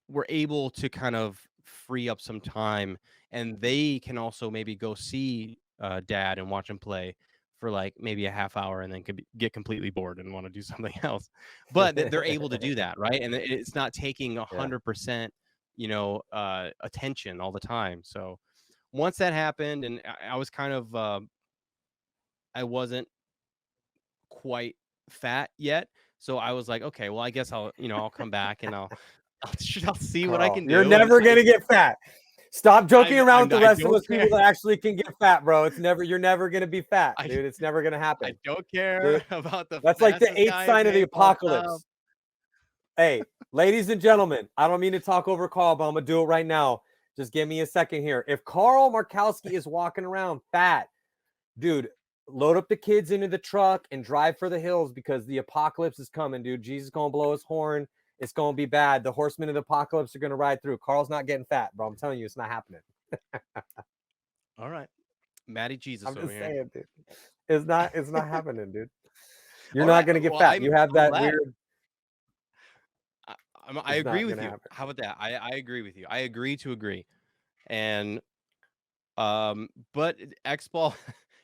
we're able to kind of free up some time, and they can also maybe go see dad and watch him play for like maybe a half hour, and then get completely bored and want to do something else. But they're able to do that, right? And it's not taking 100%, attention all the time. So once that happened, and I was kind of, I wasn't quite fat yet. So I was like, okay, well, I guess I'll come back and I'll see what I can do. You're never going to get fat. Stop joking around with the rest of us people that actually can get fat, bro. You're never going to be fat, dude. It's never going to happen. I don't care about the That's like the 8th sign of the apocalypse. Hey, ladies and gentlemen, I don't mean to talk over Carl, but I'm going to do it right now. Just give me a second here. If Carl Markowski is walking around fat, dude, load up the kids into the truck and drive for the hills because the apocalypse is coming, dude. Jesus is going to blow his horn. It's going to be bad. The horsemen of the apocalypse are going to ride through. Carl's not getting fat, bro. I'm telling you, it's not happening. All right. Maddie Jesus I'm over just here. saying, dude. It's not happening, dude. You're not going to get fat. You have that weird. I agree with you. Happen. How about that? I agree with you. I agree to agree. And, but X-Ball,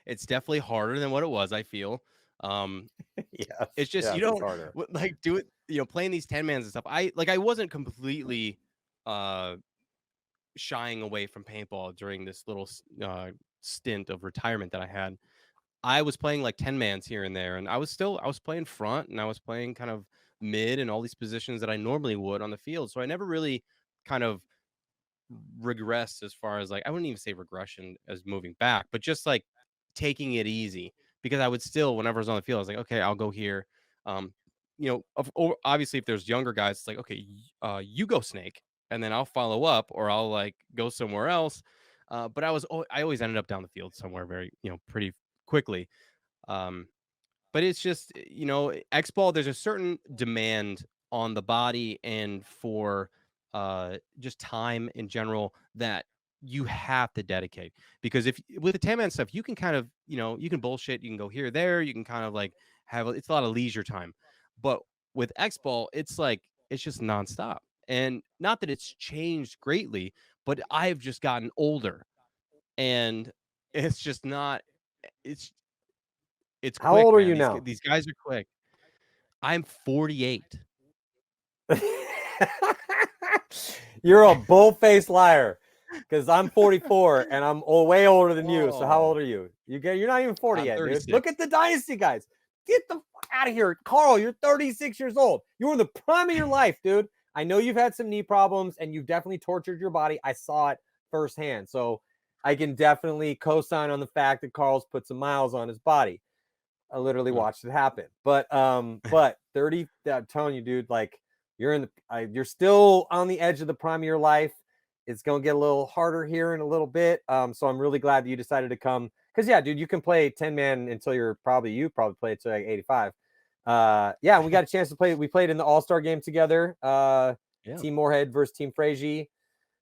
it's definitely harder than what it was, I feel. Yeah, it's just you don't like do it, playing these 10-mans and stuff. I wasn't completely shying away from paintball during this little stint of retirement that I had. I was playing like 10-mans here and there, and I was playing front, and I was playing kind of mid and all these positions that I normally would on the field. So I never really kind of regressed as far as like, I wouldn't even say regression as moving back, but just like taking it easy, because I would still, whenever I was on the field, I was like, okay, I'll go here. Obviously if there's younger guys, it's like, okay, you go snake, and then I'll follow up, or I'll like go somewhere else. But I always ended up down the field somewhere very, pretty quickly. But it's just, X-Ball, there's a certain demand on the body and for just time in general that you have to dedicate. Because if with the 10-man stuff, you can kind of, you can bullshit, you can go here or there, you can kind of like it's a lot of leisure time. But with X-Ball, it's like, it's just nonstop. And not that it's changed greatly, but I've just gotten older, and it's just not, it's How quick, old are man. you now? These guys are quick. I'm 48. You're a bull-faced liar, because I'm 44 and I'm way older than you. So how old are you? You're not even 40 yet, dude. Look at the dynasty guys. Get the fuck out of here, Carl. You're 36 years old. You were in the prime of your life, dude. I know you've had some knee problems and you've definitely tortured your body. I saw it firsthand, so I can definitely co-sign on the fact that Carl's put some miles on his body. I literally watched it happen. But 30, I'm telling you, dude, like you're still on the edge of the prime of your life. It's going to get a little harder here in a little bit. So I'm really glad that you decided to come. Because, yeah, dude, you can play 10-man until you probably play it to like 85. And we got a chance to play. We played in the All-Star game together. Team Moorhead versus Team Frazee.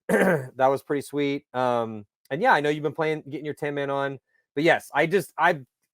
That was pretty sweet. And yeah, I know you've been getting your 10-man on. But yes,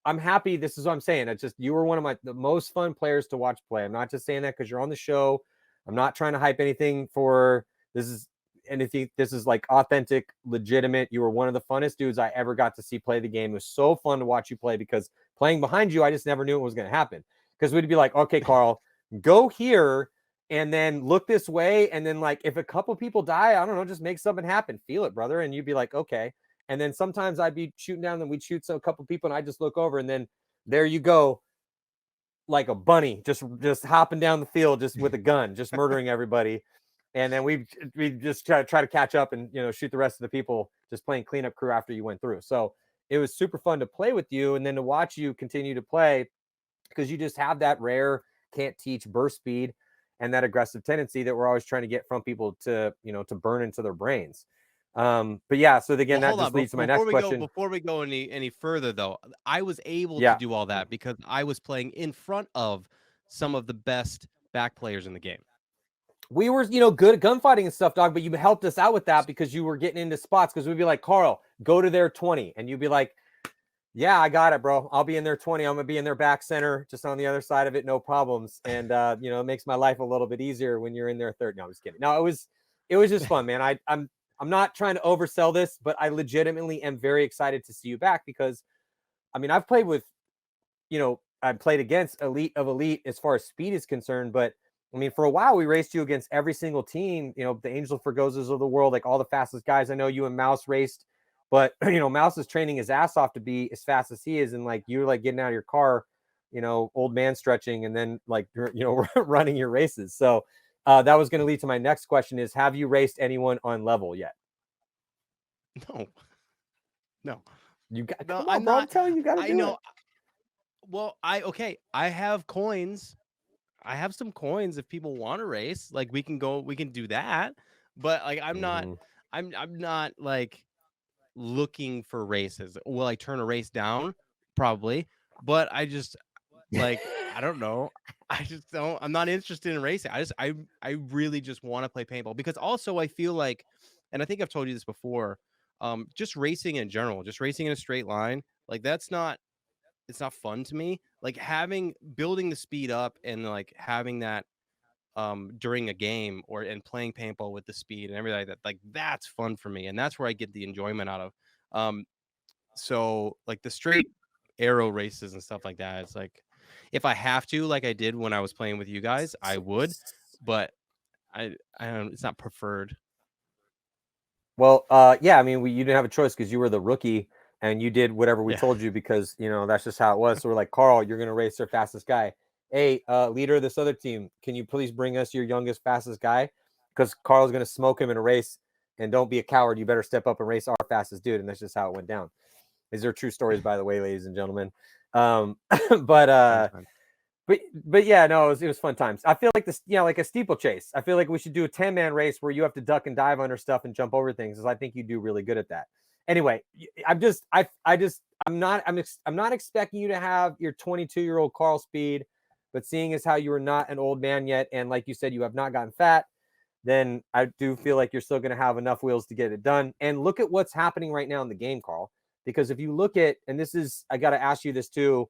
I'm happy. This is what I'm saying. It's just, you were one of the most fun players to watch play. I'm not just saying that because you're on the show. I'm not trying to hype anything for this. and if this is like authentic, legitimate, you were one of the funnest dudes I ever got to see play the game. It was so fun to watch you play, because playing behind you, I just never knew it was going to happen. Because we'd be like, okay, Carl, go here and then look this way. And then like, if a couple people die, I don't know, just make something happen. Feel it, brother. And you'd be like, okay. And then sometimes I'd be shooting down, and we'd shoot a couple people, and I just look over, and then there you go, like a bunny, just hopping down the field, just with a gun, just murdering everybody. And then we just try to catch up and, shoot the rest of the people, just playing cleanup crew after you went through. So it was super fun to play with you, and then to watch you continue to play, because you just have that rare, can't teach burst speed and that aggressive tendency that we're always trying to get from people to, to burn into their brains. But yeah, so again, that just leads to my next question. Before we go any further, though, I was able to do all that because I was playing in front of some of the best back players in the game. We were, good at gunfighting and stuff, dog, but you helped us out with that because you were getting into spots, because we'd be like, Carl, go to their 20. And you'd be like, yeah, I got it, bro. I'll be in their 20. I'm going to be in their back center, just on the other side of it. No problems. And, it makes my life a little bit easier when you're in their third. No, I'm just kidding. No, it was just fun, man. I'm not trying to oversell this, but I legitimately am very excited to see you back, because, I've played with, I played against elite of elite as far as speed is concerned, but for a while we raced you against every single team, the Angel Fergozas of the world, like all the fastest guys. I know you and Mouse raced, but Mouse is training his ass off to be as fast as he is, and like you're like getting out of your car, old man stretching, and then like running your races. So that was going to lead to my next question: is have you raced anyone on level yet? No. You got? No, I'm not telling you. Got to do it. Well, I have coins. I have some coins if people want to race. Like we can do that. But like I'm not like looking for races. Will I turn a race down? Probably. But I just like I don't know. I'm not interested in racing. I really just want to play paintball, because also I feel like, and I think I've told you this before, just racing in general, just racing in a straight line, like it's not fun to me. Like building the speed up and like having that during a game and playing paintball with the speed and everything like that, like that's fun for me, and that's where I get the enjoyment out of. So like the straight arrow races and stuff like that, it's like if I have to, like I did when I was playing with you guys, I would, but I don't, it's not preferred. Well, yeah, you didn't have a choice because you were the rookie and you did whatever we told you, because that's just how it was. So we're like, Carl, you're gonna race their fastest guy. Hey, leader of this other team, can you please bring us your youngest, fastest guy? Because Carl's gonna smoke him in a race, and don't be a coward. You better step up and race our fastest dude. And that's just how it went down. These are true stories, by the way, ladies and gentlemen. But yeah, no, it was fun times. I feel like this, like a steeplechase. I feel like we should do a 10-man race where you have to duck and dive under stuff and jump over things, because I think you do really good at that. Anyway, I'm not expecting you to have your 22-year-old Carl speed, but seeing as how you are not an old man yet, and like you said, you have not gotten fat, then I do feel like you're still going to have enough wheels to get it done. And look at what's happening right now in the game, Carl, because if you look at, and I got to ask you this too,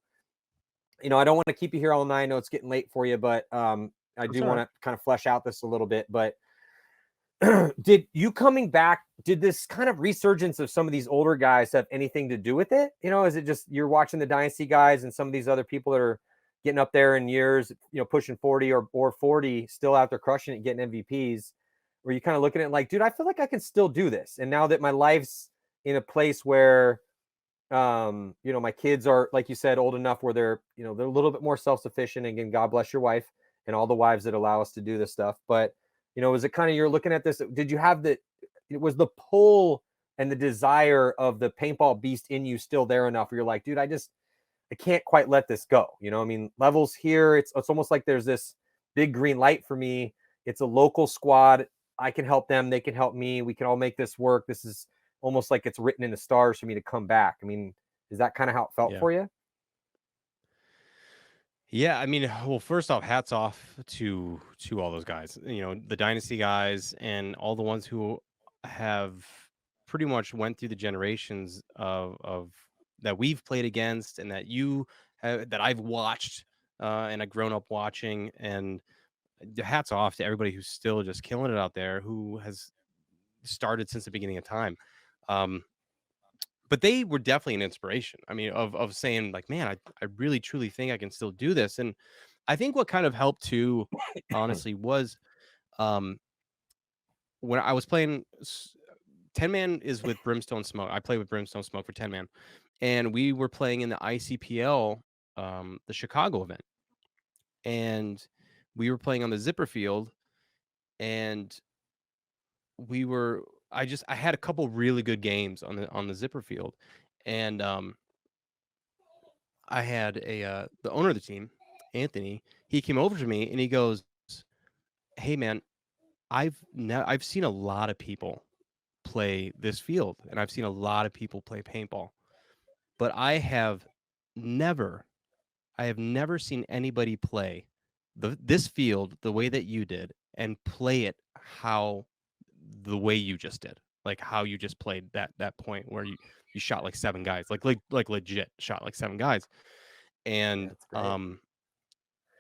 I don't want to keep you here all night. I know it's getting late for you, but I do want to kind of flesh out this a little bit. But did you coming back, did this kind of resurgence of some of these older guys have anything to do with it? Is it just you're watching the Dynasty guys and some of these other people that are getting up there in years, pushing 40 or 40, still out there crushing it, getting MVPs, where you kind of looking at it like, dude, I feel like I can still do this. And now that my life's in a place where my kids are, like you said, old enough where they're a little bit more self-sufficient. Again, God bless your wife and all the wives that allow us to do this stuff. But, is it kind of, you're looking at this, did you have it was the pull and the desire of the paintball beast in you still there enough where you're like, dude, I can't quite let this go. Levels here, it's almost like there's this big green light for me. It's a local squad. I can help them. They can help me. We can all make this work. This is almost like it's written in the stars for me to come back. Is that kind of how it felt for you? Yeah, well, first off, hats off to all those guys, the Dynasty guys and all the ones who have pretty much went through the generations of that we've played against and that that I've watched and I've grown up watching. And hats off to everybody who's still just killing it out there, who has started since the beginning of time. But they were definitely an inspiration. I mean, of saying like, man, I really truly think I can still do this. And I think what kind of helped too, honestly, was when I was playing 10-man is with Brimstone Smoke. I played with Brimstone Smoke for 10-man, and we were playing in the ICPL, the Chicago event, and we were playing on the zipper field, and I had a couple really good games on the zipper field, and I had the owner of the team, Anthony. He came over to me and he goes, "Hey man, I've seen a lot of people play this field, and I've seen a lot of people play paintball, but I have never seen anybody play this field the way that you did and play it the way you just did, like how you just played that point where you shot like 7 guys, like legit shot like 7 guys." And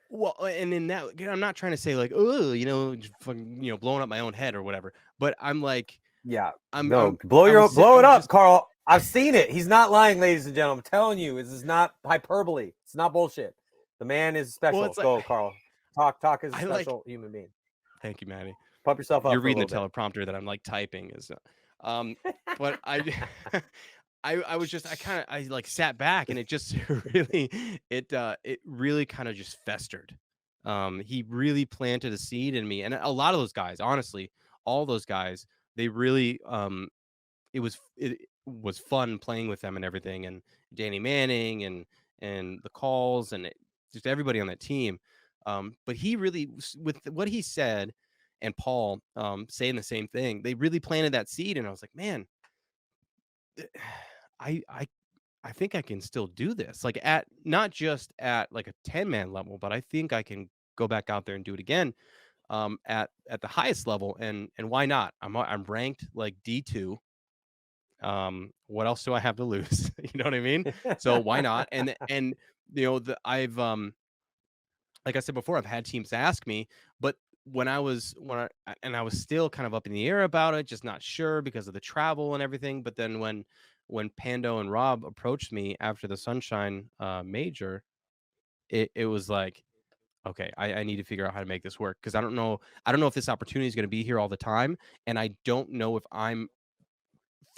well, and in that, I'm not trying to say like, oh, just fucking, blowing up my own head or whatever, but I'm like, blow it up, Carl. I've seen it. He's not lying, ladies and gentlemen. I'm telling you, this is not hyperbole. It's not bullshit. The man is special. Well, Go, Carl. Talk as a special human being. Thank you, Maddie. Pump yourself up. You're reading the teleprompter that I'm like typing is, but I was just, I like sat back, and it just really, it really kind of just festered. He really planted a seed in me, and a lot of those guys, honestly, all those guys, they really, it was fun playing with them and everything, and Danny Manning and the calls and just everybody on that team. But he really, with what he said, and Paul saying the same thing, they really planted that seed, and I was like, man, I think I can still do this, like at not just at like a 10-man level, but I think I can go back out there and do it again at the highest level. And why not? I'm ranked like D2. What else do I have to lose? You know what I mean? So why not? And I've like I said before, I've had teams ask me, but when I was still kind of up in the air about it, just not sure because of the travel and everything. But then when Pando and Rob approached me after the Sunshine major, it was like, okay, I need to figure out how to make this work, because I don't know if this opportunity is going to be here all the time, and I don't know if I'm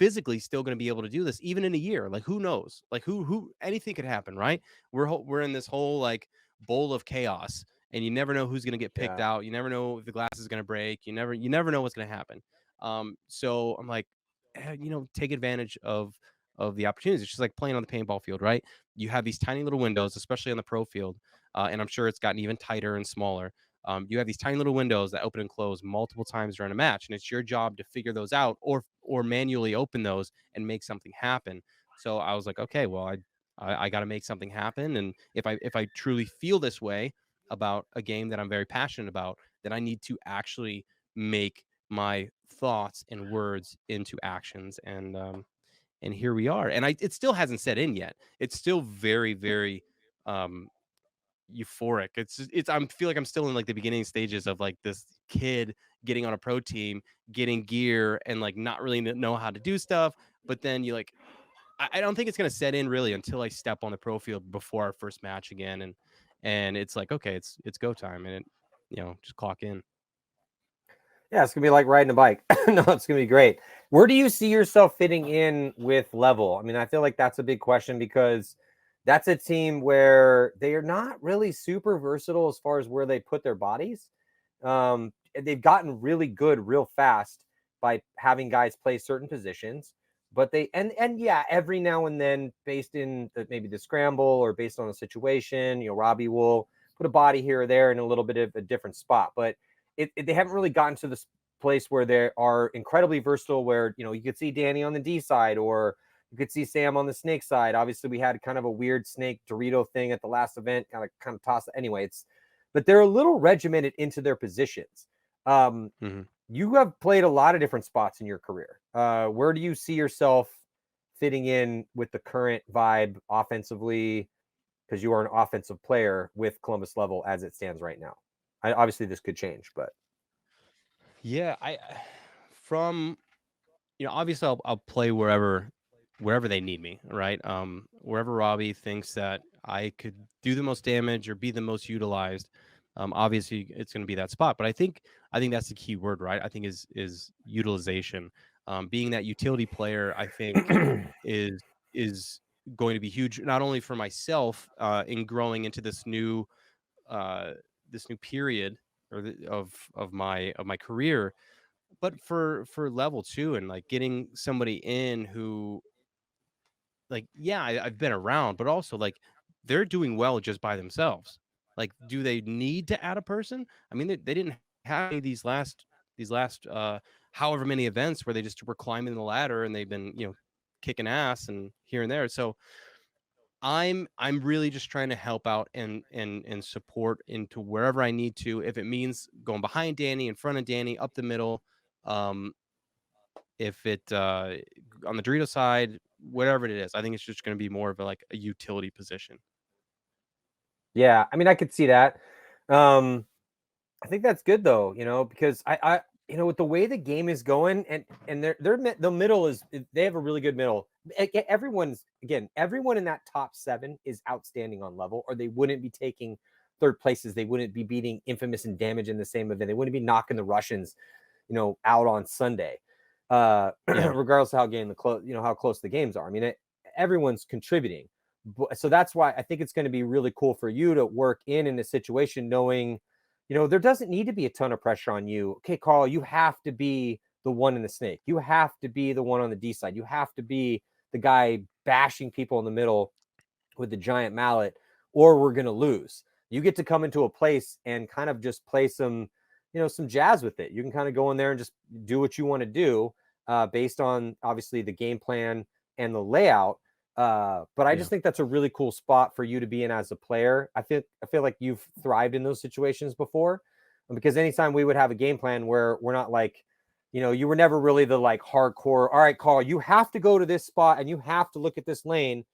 physically still going to be able to do this even in a year. Like, who knows? Like, who anything could happen, right? We're in this whole like bowl of chaos, and you never know who's going to get picked out. You never know if the glass is going to break. You never know what's going to happen. So I'm like, take advantage of the opportunities. It's just like playing on the paintball field, right? You have these tiny little windows, especially on the pro field, and I'm sure it's gotten even tighter and smaller. You have these tiny little windows that open and close multiple times during a match, and it's your job to figure those out or manually open those and make something happen. So I was like, okay, well, I got to make something happen, and if I truly feel this way about a game that I'm very passionate about, then I need to actually make my thoughts and words into actions. And here we are. And it still hasn't set in yet. It's still very, very euphoric. I feel like I'm still in like the beginning stages of like this kid getting on a pro team, getting gear, and like not really know how to do stuff. But then I don't think it's gonna set in really until I step on the pro field before our first match again, and it's like, okay, it's go time, and just clock in. Yeah, it's gonna be like riding a bike. No, it's gonna be great. Where do you see yourself fitting in with Level? I mean, I feel like that's a big question, because that's a team where they are not really super versatile as far as where they put their bodies. They've gotten really good real fast by having guys play certain positions, but yeah, every now and then, based in maybe the scramble or based on the situation, Robbie will put a body here or there in a little bit of a different spot, but they haven't really gotten to this place where they are incredibly versatile, where you could see Danny on the D side, or you could see Sam on the Snake side. Obviously, we had kind of a weird Snake Dorito thing at the last event, kind of tossed. Anyway, but they're a little regimented into their positions. You have played a lot of different spots in your career. Where do you see yourself fitting in with the current vibe offensively? Because you are an offensive player with Columbus Level as it stands right now. Obviously, this could change, but yeah, from obviously I'll play wherever they need me, right? Wherever Robbie thinks that I could do the most damage or be the most utilized, obviously it's going to be that spot. But I think that's the key word, right? I think is utilization. Being that utility player, I think is going to be huge, not only for myself in growing into this new period of my career, but for level 2, and like getting somebody in who, like, yeah, I've been around, but also like they're doing well just by themselves. Like, do they need to add a person? I mean, they didn't have any of these last however many events where they just were climbing the ladder and they've been, kicking ass and here and there. So I'm really just trying to help out and support into wherever I need to. If it means going behind Danny, in front of Danny, up the middle, if it on the Dorito side, whatever it is, I think it's just going to be more of a utility position. Yeah, I mean, I could see that. I think that's good though, because I with the way the game is going, and the middle is, they have a really good middle. Everyone in that top 7 is outstanding on level, or they wouldn't be taking third places. They wouldn't be beating Infamous and Damage in the same event. They wouldn't be knocking the Russians, out on Sunday. Regardless of how close the games are. I mean, everyone's contributing. So that's why I think it's going to be really cool for you to work in a situation knowing, there doesn't need to be a ton of pressure on you. Okay, Carl, you have to be the one in the snake. You have to be the one on the D side. You have to be the guy bashing people in the middle with the giant mallet, or we're going to lose. You get to come into a place and kind of just play some jazz with it. You can kind of go in there and just do what you want to do based on obviously the game plan and the layout. But I just think that's a really cool spot for you to be in as a player. I feel like you've thrived in those situations before, because anytime we would have a game plan where we're not like, you were never really the like hardcore, all right, Carl, you have to go to this spot and you have to look at this lane.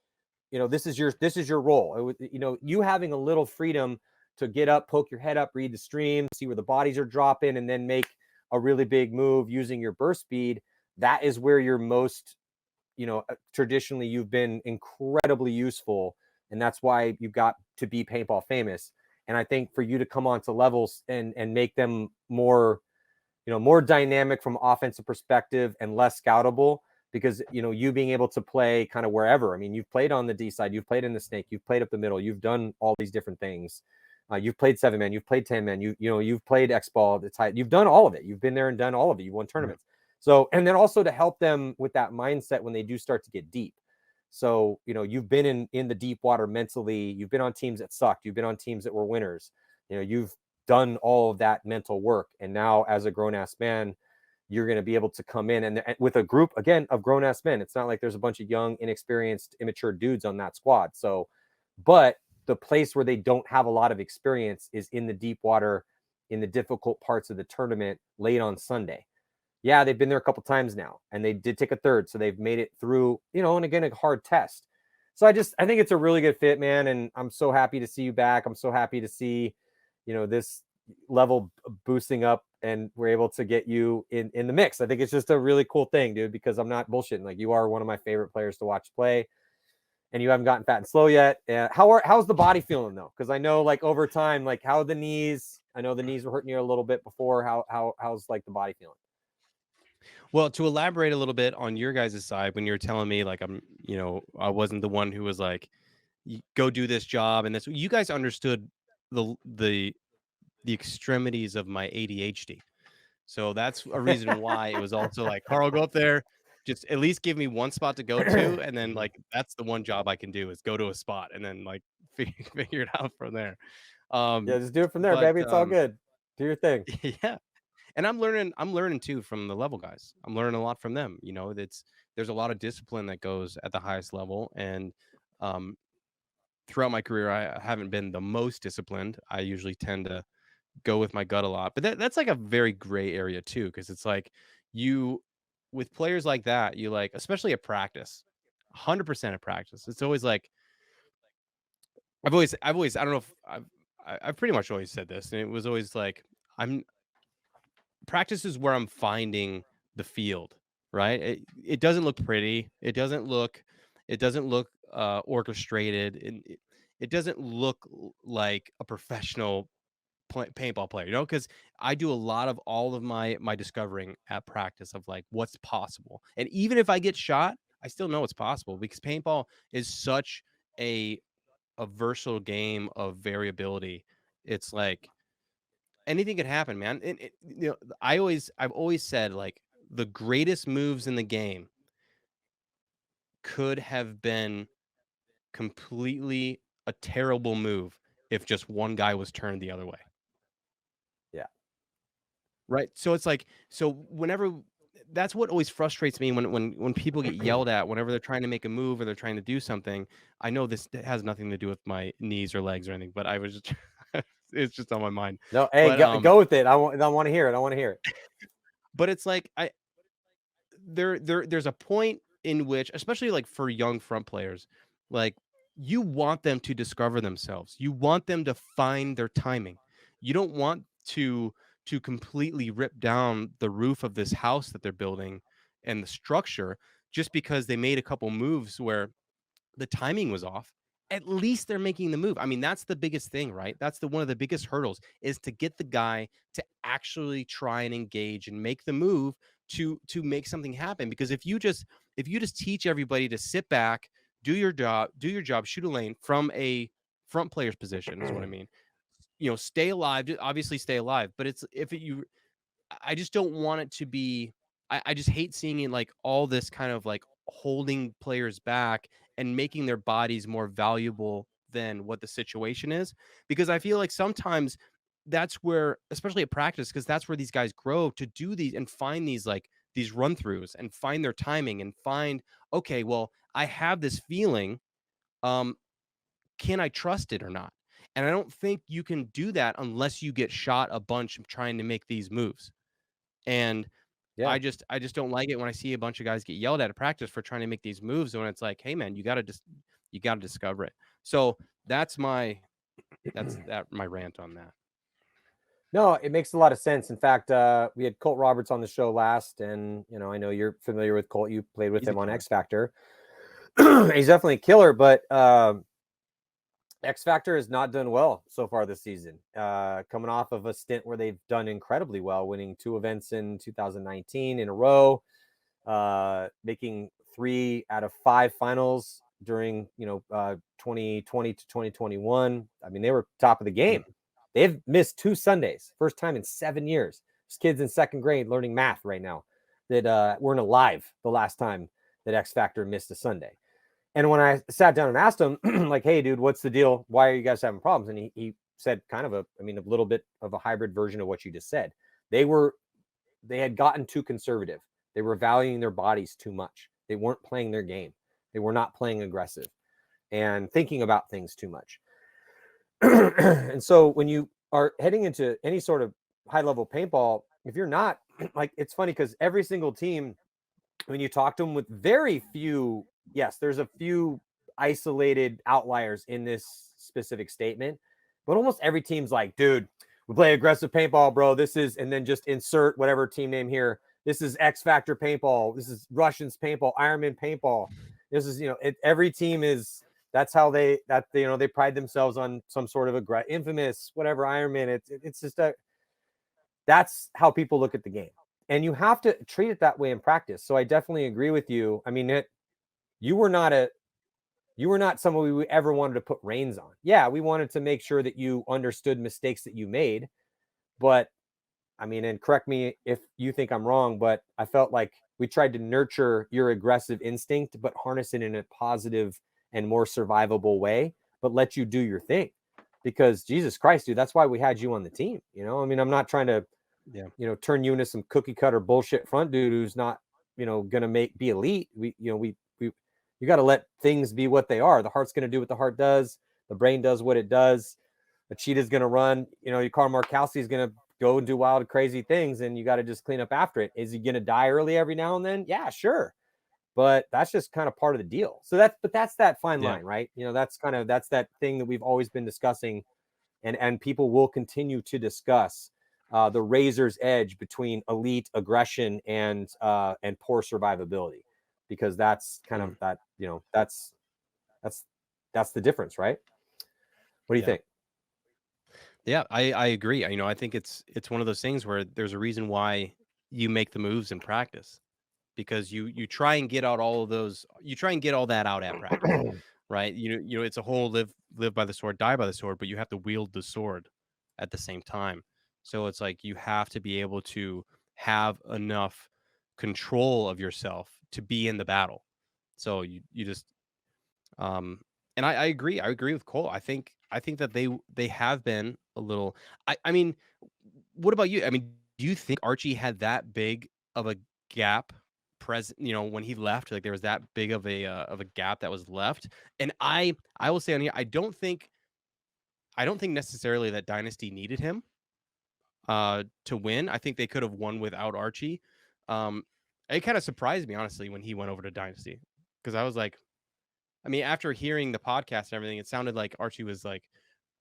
This is your role. You having a little freedom to get up, poke your head up, read the stream, see where the bodies are dropping, and then make a really big move using your burst speed. That is where you're most, traditionally you've been incredibly useful. And that's why you got to be paintball famous. And I think for you to come onto levels and make them more, more dynamic from offensive perspective and less scoutable, because, you being able to play kind of wherever. I mean, you've played on the D side, you've played in the snake, you've played up the middle, you've done all these different things. You've played 7-man, you've played 10-man, you've played X-ball, the tight, you've done all of it. You've been there and done all of it. You've won tournaments. So, and then also to help them with that mindset when they do start to get deep. So, you've been in the deep water mentally. You've been on teams that sucked. You've been on teams that were winners. You've done all of that mental work. And now as a grown-ass man, you're going to be able to come in and with a group, again, of grown-ass men. It's not like there's a bunch of young, inexperienced, immature dudes on that squad. So, but the place where they don't have a lot of experience is in the deep water, in the difficult parts of the tournament late on Sunday. Yeah, they've been there a couple times now, and they did take a third, so they've made it through, and again, a hard test. So I think it's a really good fit, man, and I'm so happy to see you back. I'm so happy to see, this level boosting up, and we're able to get you in the mix. I think it's just a really cool thing, dude, because I'm not bullshitting. Like, you are one of my favorite players to watch play, and you haven't gotten fat and slow yet. How's the body feeling though? Because I know, like, over time, like, how are the knees? I know the knees were hurting you a little bit before. How's like the body feeling? Well, to elaborate a little bit on your guys' side, when you're telling me like I wasn't the one who was like, go do this job and this, you guys understood the extremities of my ADHD. So that's a reason why it was also like, Carl, go up there, just at least give me one spot to go to, and then like that's the one job I can do is go to a spot and then like figure it out from there. Yeah, just do it from there, baby. It's all good. Do your thing. Yeah. And I'm learning too from the level guys. I'm learning a lot from them. There's a lot of discipline that goes at the highest level. And throughout my career, I haven't been the most disciplined. I usually tend to go with my gut a lot. But that's like a very gray area too, because it's like with players like that, you like, especially at practice, 100% at practice. It's always like, I've always, I don't know if I've pretty much always said this, and it was always like, practice is where I'm finding the field. right? It doesn't look pretty. It doesn't look orchestrated. It doesn't look like a professional paintball player, because I do a lot of all of my discovering at practice of like what's possible. And even if I get shot, I still know it's possible, because paintball is such a versatile game of variability. It's like anything could happen, man. And I've always said, like, the greatest moves in the game could have been completely a terrible move if just one guy was turned the other way. Yeah. Right. So it's like, whenever, that's what always frustrates me when people get yelled at whenever they're trying to make a move or they're trying to do something. I know this has nothing to do with my knees or legs or anything, but I was just it's just on my mind. No, hey, But, go with it. I want to hear it. I want to hear it. But it's like there's a point in which, especially like for young front players, like, you want them to discover themselves. You want them to find their timing. You don't want to completely rip down the roof of this house that they're building and the structure just because they made a couple moves where the timing was off. At least they're making the move. I mean, that's the biggest thing, right? That's one of the biggest hurdles, is to get the guy to actually try and engage and make the move to make something happen. Because if you just teach everybody to sit back, do your job, shoot a lane from a front player's position, is what I mean. Stay alive, obviously stay alive. But I just don't want it to be, I just hate seeing it like all this kind of like holding players back and making their bodies more valuable than what the situation is. Because I feel like sometimes that's where, especially at practice, because that's where these guys grow to do these and find these run throughs and find their timing and find, okay, well, I have this feeling. Can I trust it or not? And I don't think you can do that unless you get shot a bunch trying to make these moves. And Yeah. I just don't like it when I see a bunch of guys get yelled at practice for trying to make these moves, when it's like, hey man, you got to discover it. So that's my rant on that. No, it makes a lot of sense. In fact, we had Colt Roberts on the show last, and I know you're familiar with Colt. You played with him on X Factor. He's definitely a killer, but X Factor has not done well so far this season. Coming off of a stint where they've done incredibly well, winning 2 events in 2019 in a row, making 3 out of 5 finals during 2020 to 2021. I mean, they were top of the game. They've missed 2 Sundays, first time in 7 years. There's kids in 2nd grade learning math right now that weren't alive the last time that X Factor missed a Sunday. And when I sat down and asked him, like, hey, dude, what's the deal? Why are you guys having problems? And he said kind of a little bit of a hybrid version of what you just said. They had gotten too conservative. They were valuing their bodies too much. They weren't playing their game. They were not playing aggressive and thinking about things too much. And so when you are heading into any sort of high-level paintball, if you're not, like, it's funny because every single team, when you talk to them, with very few, yes, there's a few isolated outliers in this specific statement, but almost every team's like, dude, we play aggressive paintball, bro. This is, and then just insert whatever team name here. This is X Factor paintball. This is Russians paintball, Ironman paintball. This is, every team is, that's how they pride themselves on some sort of infamous, whatever, Ironman. It's just that's how people look at the game. And you have to treat it that way in practice. So I definitely agree with you. I mean, you were not someone we ever wanted to put reins on. Yeah, we wanted to make sure that you understood mistakes that you made. But I mean, and correct me if you think I'm wrong, but I felt like we tried to nurture your aggressive instinct, but harness it in a positive and more survivable way, but let you do your thing. Because Jesus Christ, dude, that's why we had you on the team. I mean, I'm not trying to turn you into some cookie cutter bullshit front dude who's not, gonna be elite. You got to let things be what they are. The heart's going to do what the heart does. The brain does what it does. The cheetah's going to run. Your car Markowski is going to go and do wild, crazy things, and you got to just clean up after it. Is he going to die early every now and then? Yeah, sure. But that's just kind of part of the deal. So that's that fine line, right? That's that thing that we've always been discussing, and people will continue to discuss. the razor's edge between elite aggression and poor survivability, because that's kind of that, that's the difference, right? What do you think? Yeah, I agree. I think it's one of those things where there's a reason why you make the moves in practice, because you try and get out all of those, you try and get all that out at practice, right? It's a whole live by the sword, die by the sword, but you have to wield the sword at the same time. So it's like you have to be able to have enough control of yourself to be in the battle. So you just and I agree. I agree with Cole. I think that they have been a little. I mean, what about you? I mean, do you think Archie had that big of a gap present? When he left, like there was that big of a gap that was left. And I will say on here, I don't think necessarily that Dynasty needed him to win. I think they could have won without Archie. It kind of surprised me, honestly, when he went over to Dynasty, because I was like, I mean, after hearing the podcast and everything, it sounded like Archie was like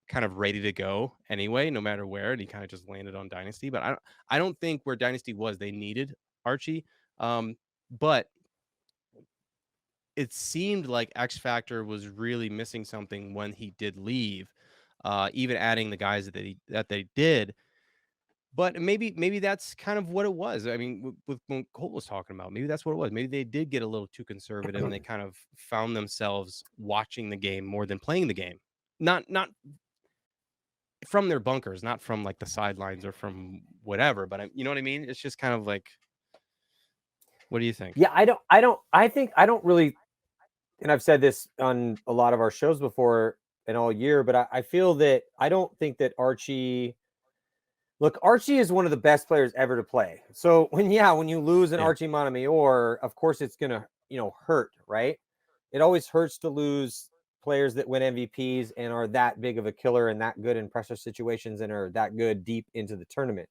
kind of ready to go anyway, no matter where, and he kind of just landed on Dynasty. But I don't think where Dynasty was, they needed Archie. But it seemed like X Factor was really missing something when he did leave, even adding the guys that they did. But maybe that's kind of what it was. I mean, with what Colt was talking about, maybe that's what it was. Maybe they did get a little too conservative, and they kind of found themselves watching the game more than playing the game. Not from their bunkers, not from like the sidelines or from whatever. But you know what I mean? It's just kind of like, what do you think? Yeah, I don't really, and I've said this on a lot of our shows before and all year, but I feel that I don't think that Archie. Look, Archie is one of the best players ever to play. So when you lose an Archie Montemayor, of course it's gonna hurt, right? It always hurts to lose players that win MVPs and are that big of a killer and that good in pressure situations and are that good deep into the tournament.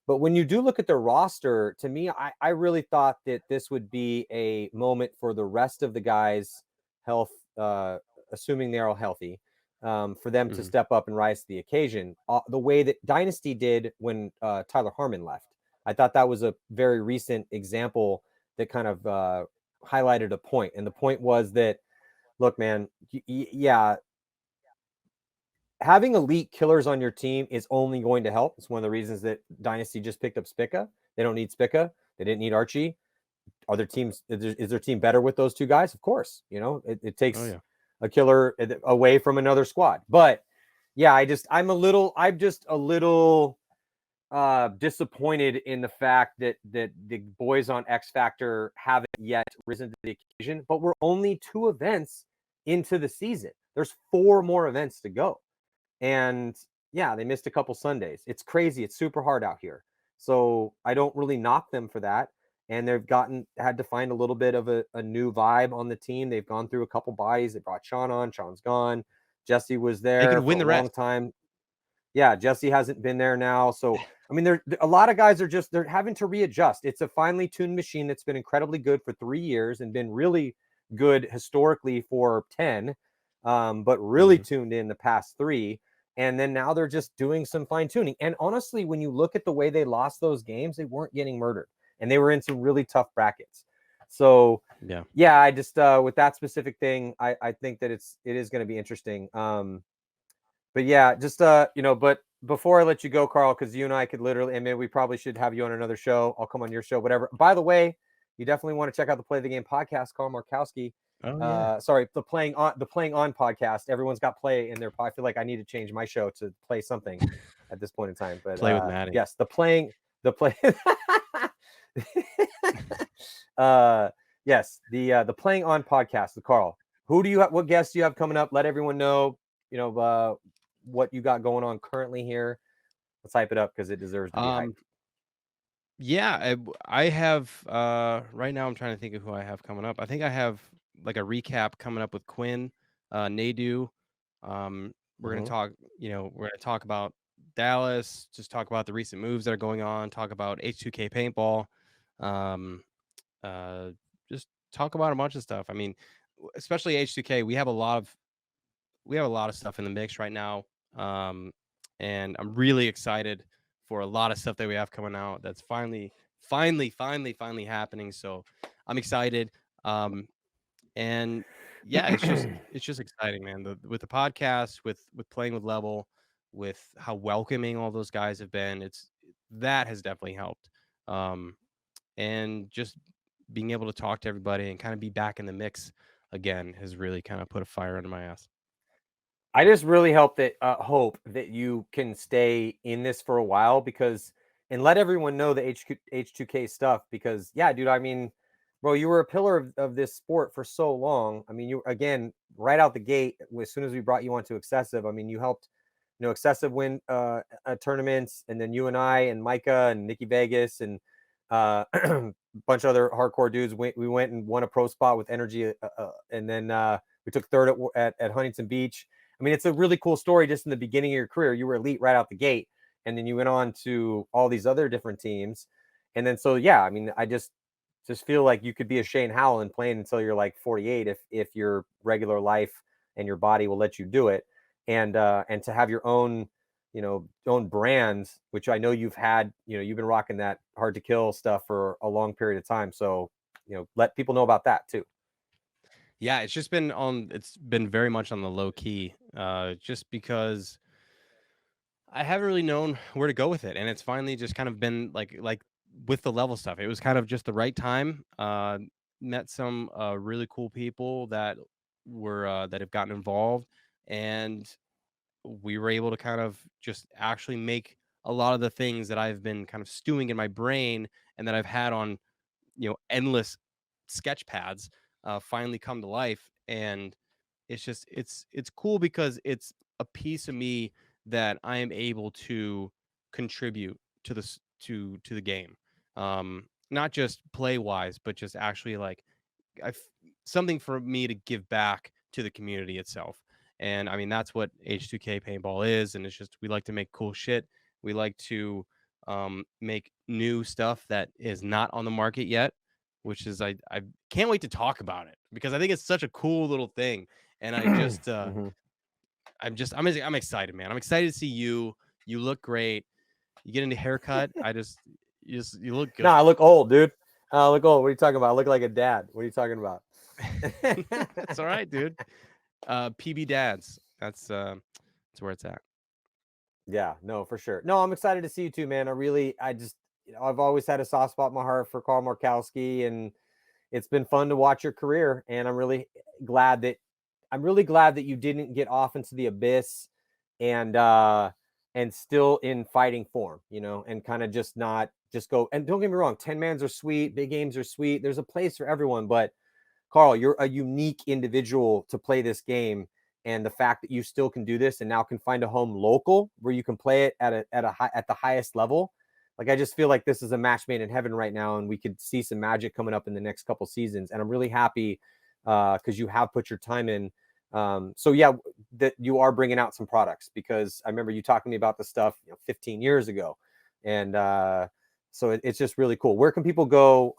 But when you do look at the roster, to me, I really thought that this would be a moment for the rest of the guys' health, assuming they're all healthy, for them to step up and rise to the occasion. The way that Dynasty did when Tyler Harmon left. I thought that was a very recent example that kind of highlighted a point. And the point was that, look, man, having elite killers on your team is only going to help. It's one of the reasons that Dynasty just picked up Spica. They don't need Spica. They didn't need Archie. Is their team better with those two guys? Of course. It takes a killer away from another squad. But yeah, I'm just a little disappointed in the fact that the boys on X Factor haven't yet risen to the occasion. But we're only 2 events into the season. There's 4 more events to go. And yeah, they missed a couple Sundays. It's crazy. It's super hard out here. So I don't really knock them for that. And they've had to find a little bit of a new vibe on the team. They've gone through a couple buys. They brought Sean on. Sean's gone. Jesse was there they could win for the a long time. Yeah, Jesse hasn't been there now. So, I mean, a lot of guys they're having to readjust. It's a finely tuned machine that's been incredibly good for 3 years and been really good historically for 10, but really tuned in the past 3. And then now they're just doing some fine tuning. And honestly, when you look at the way they lost those games, they weren't getting murdered and they were in some really tough brackets. So yeah, I just, with that specific thing, I think that it is going to be interesting. But yeah, just, but before I let you go, Carl, because you and I could literally, and maybe we probably should have you on another show. I'll come on your show, whatever. By the way, you definitely want to check out the Play the Game podcast, Carl Markowski. Sorry, the playing on podcast. Everyone's got play in their. I feel like I need to change my show to play something at this point in time. But play with Maddie. Yes, the play. Yes, the playing on podcast. The Carl. Who do you have? What guests do you have coming up? Let everyone know. What you got going on currently here. Let's hype it up because it deserves to be hyped. Yeah, I have right now I'm trying to think of who I have coming up. I think I have like a recap coming up with Quinn, Nadu. We're gonna talk, we're gonna talk about Dallas, just talk about the recent moves that are going on, talk about H2K paintball, just talk about a bunch of stuff. I mean, especially H2K, we have a lot of stuff in the mix right now. And I'm really excited for a lot of stuff that we have coming out. That's finally happening. So I'm excited. And yeah, it's just exciting, man. With the podcast, with playing with Level, with how welcoming all those guys have been, that has definitely helped. And just being able to talk to everybody and kind of be back in the mix again has really kind of put a fire under my ass. I just really hope that you can stay in this for a while, and let everyone know the H2K stuff, because yeah, dude, I mean, bro, you were a pillar of this sport for so long. I mean, you, again, right out the gate, as soon as we brought you onto Excessive, I mean, you helped, Excessive win tournaments, and then you and I and Micah and Nikki Vegas and a bunch of other hardcore dudes, we went and won a pro spot with Energy, and then we took third at Huntington Beach. I mean, it's a really cool story. Just in the beginning of your career, you were elite right out the gate, and then you went on to all these other different teams. And then, so yeah, I mean, I just feel like you could be a Shane Howland playing until you're like 48, if your regular life and your body will let you do it. And to have your own, own brands, which I know you've had, you've been rocking that Hard to Kill stuff for a long period of time. So, let people know about that too. Yeah, it's been very much on the low key, just because I haven't really known where to go with it. And it's finally just kind of been like with the Level stuff. It was kind of just the right time. Met some really cool people that have gotten involved, and we were able to kind of just actually make a lot of the things that I've been kind of stewing in my brain and that I've had on, endless sketch pads, finally come to life. And it's just it's cool because it's a piece of me that I am able to contribute to this to the game, not just play wise, but just actually like something for me to give back to the community itself. And I mean, that's what H2K Paintball is. And it's just, we like to make cool shit. We like to make new stuff that is not on the market yet, which is, I can't wait to talk about it, because I think it's such a cool little thing. And I just, I'm excited, man. I'm excited to see you. You look great. You get into haircut. You look good. No, I look old, dude. I look old. What are you talking about? I look like a dad. What are you talking about? That's all right, dude. PB Dads. That's where it's at. Yeah, no, for sure. No, I'm excited to see you too, man. I've always had a soft spot in my heart for Carl Markowski, and it's been fun to watch your career. And I'm really glad that you didn't get off into the abyss and still in fighting form, and kind of just go. And don't get me wrong, 10-mans are sweet, big games are sweet. There's a place for everyone, but Carl, you're a unique individual to play this game. And the fact that you still can do this and now can find a home local where you can play it at the highest level. Like, I just feel like this is a match made in heaven right now, and we could see some magic coming up in the next couple seasons. And I'm really happy because you have put your time in. So yeah, that you are bringing out some products, because I remember you talking to me about the stuff 15 years ago. And so it's just really cool. Where can people go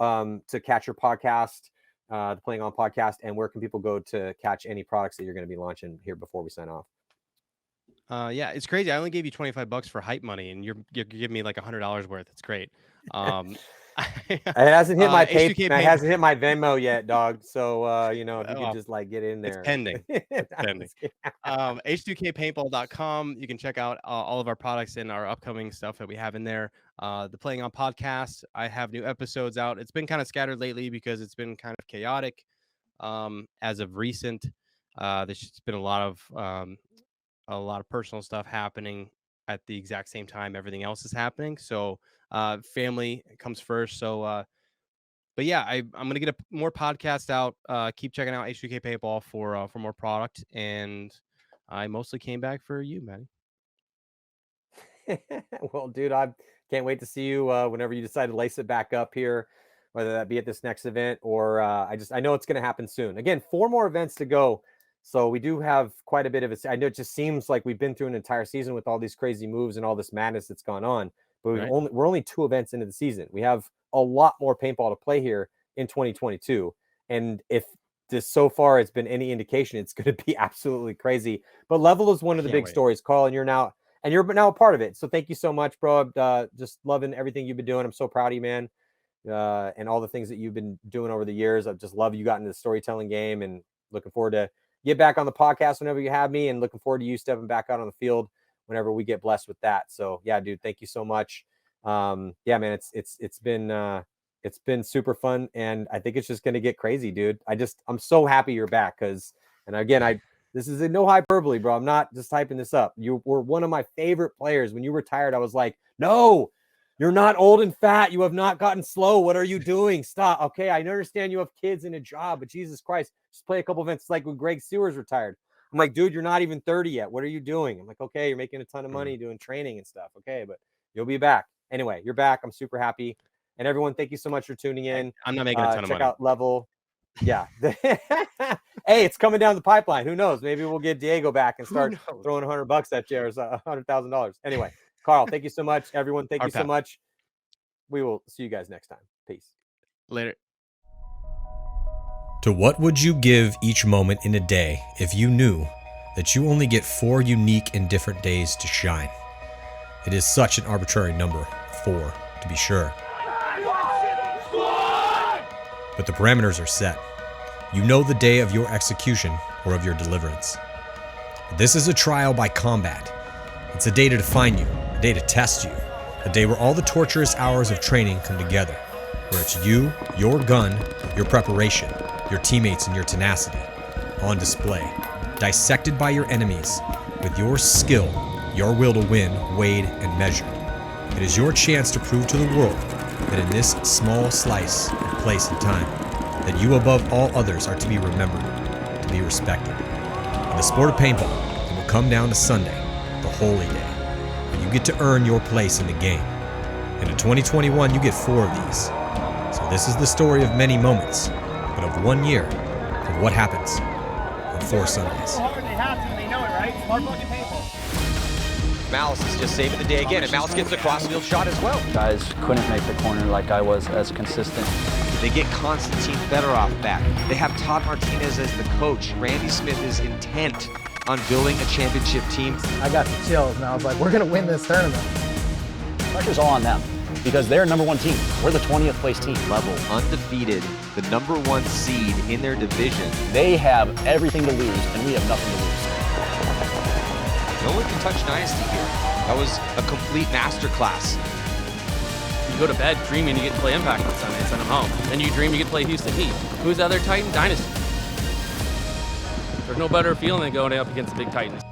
to catch your podcast, the Playing On podcast, and where can people go to catch any products that you're going to be launching here before we sign off? Yeah, it's crazy. I only gave you $25 for hype money, and you're giving me like $100 worth. It's great. It hasn't hit my it hasn't hit my Venmo yet, dog. So if you can just like get in there. It's pending. It's pending. H2kpaintball.com. You can check out all of our products and our upcoming stuff that we have in there. The Playing On podcast, I have new episodes out. It's been kind of scattered lately because it's been kind of chaotic. As of recent, there's been a lot of personal stuff happening at the exact same time everything else is happening. So family comes first. So but yeah, I'm gonna get more podcasts out. Keep checking out H2K Paintball for more product. And I mostly came back for you, man. Well, dude, I can't wait to see you whenever you decide to lace it back up here, whether that be at this next event or I know it's going to happen soon. Again, 4 more events to go. So we do have quite a bit of it. I know it just seems like we've been through an entire season with all these crazy moves and all this madness that's gone on, but we're only 2 events into the season. We have a lot more paintball to play here in 2022. And if this so far it's been any indication, it's going to be absolutely crazy. But Level is one of the big stories, Carl, and you're now and you're now a part of it. So thank you so much, bro. Just loving everything you've been doing. I'm so proud of you, man. And all the things that you've been doing over the years. I just love you got into the storytelling game, and looking forward to get back on the podcast whenever you have me, and looking forward to you stepping back out on the field whenever we get blessed with that. So yeah, dude, thank you so much. Yeah, man, it's been super fun, and I think it's just going to get crazy, dude. I'm so happy you're back, and again, this is no hyperbole, bro. I'm not just typing this up. You were one of my favorite players. When you retired, I was like, no, you're not old and fat. You have not gotten slow. What are you doing? Stop. Okay, I understand you have kids and a job, but Jesus Christ, just play a couple events. It's like when Greg Sewers retired. I'm like, dude, you're not even 30 yet. What are you doing? I'm like, okay, you're making a ton of money doing training and stuff. Okay, but you'll be back. Anyway, you're back. I'm super happy. And everyone, thank you so much for tuning in. I'm not making a ton of money. Check out Level. Yeah. Hey, it's coming down the pipeline. Who knows? Maybe we'll get Diego back and start throwing $100 at you, or $100,000. Anyway, Carl, thank you so much. Everyone, thank you so much. We will see you guys next time. Peace. Later. To what would you give each moment in a day if you knew that you only get 4 unique and different days to shine? It is such an arbitrary number, 4 to be sure. But the parameters are set. You know the day of your execution or of your deliverance. This is a trial by combat. It's a day to define you, a day to test you, a day where all the torturous hours of training come together, where it's you, your gun, your preparation, your teammates, and your tenacity on display, dissected by your enemies, with your skill, your will to win, weighed and measured. It is your chance to prove to the world that in this small slice of place and time, that you above all others are to be remembered, to be respected. In the sport of paintball, it will come down to Sunday, the holy day, and you get to earn your place in the game. And in 2021, you get 4 of these. So this is the story of many moments, but of 1 year of what happens on 4 Sundays. Malice is just saving the day again, and Malice gets a crossfield shot as well. Guys couldn't make the corner like I was as consistent. They get Konstantin Fedorov back. They have Todd Martinez as the coach. Randy Smith is intent on building a championship team. I got the chills, and I was like, we're going to win this tournament. Pressure's all on them because they're number 1 team. We're the 20th place team. Level undefeated, the number 1 seed in their division. They have everything to lose, and we have nothing to lose. No one can touch Dynasty here. That was a complete masterclass. You go to bed dreaming you get to play Impact on Sunday and send them home. Then you dream you get to play Houston Heat. Who's the other Titan? Dynasty. There's no better feeling than going up against the big Titans.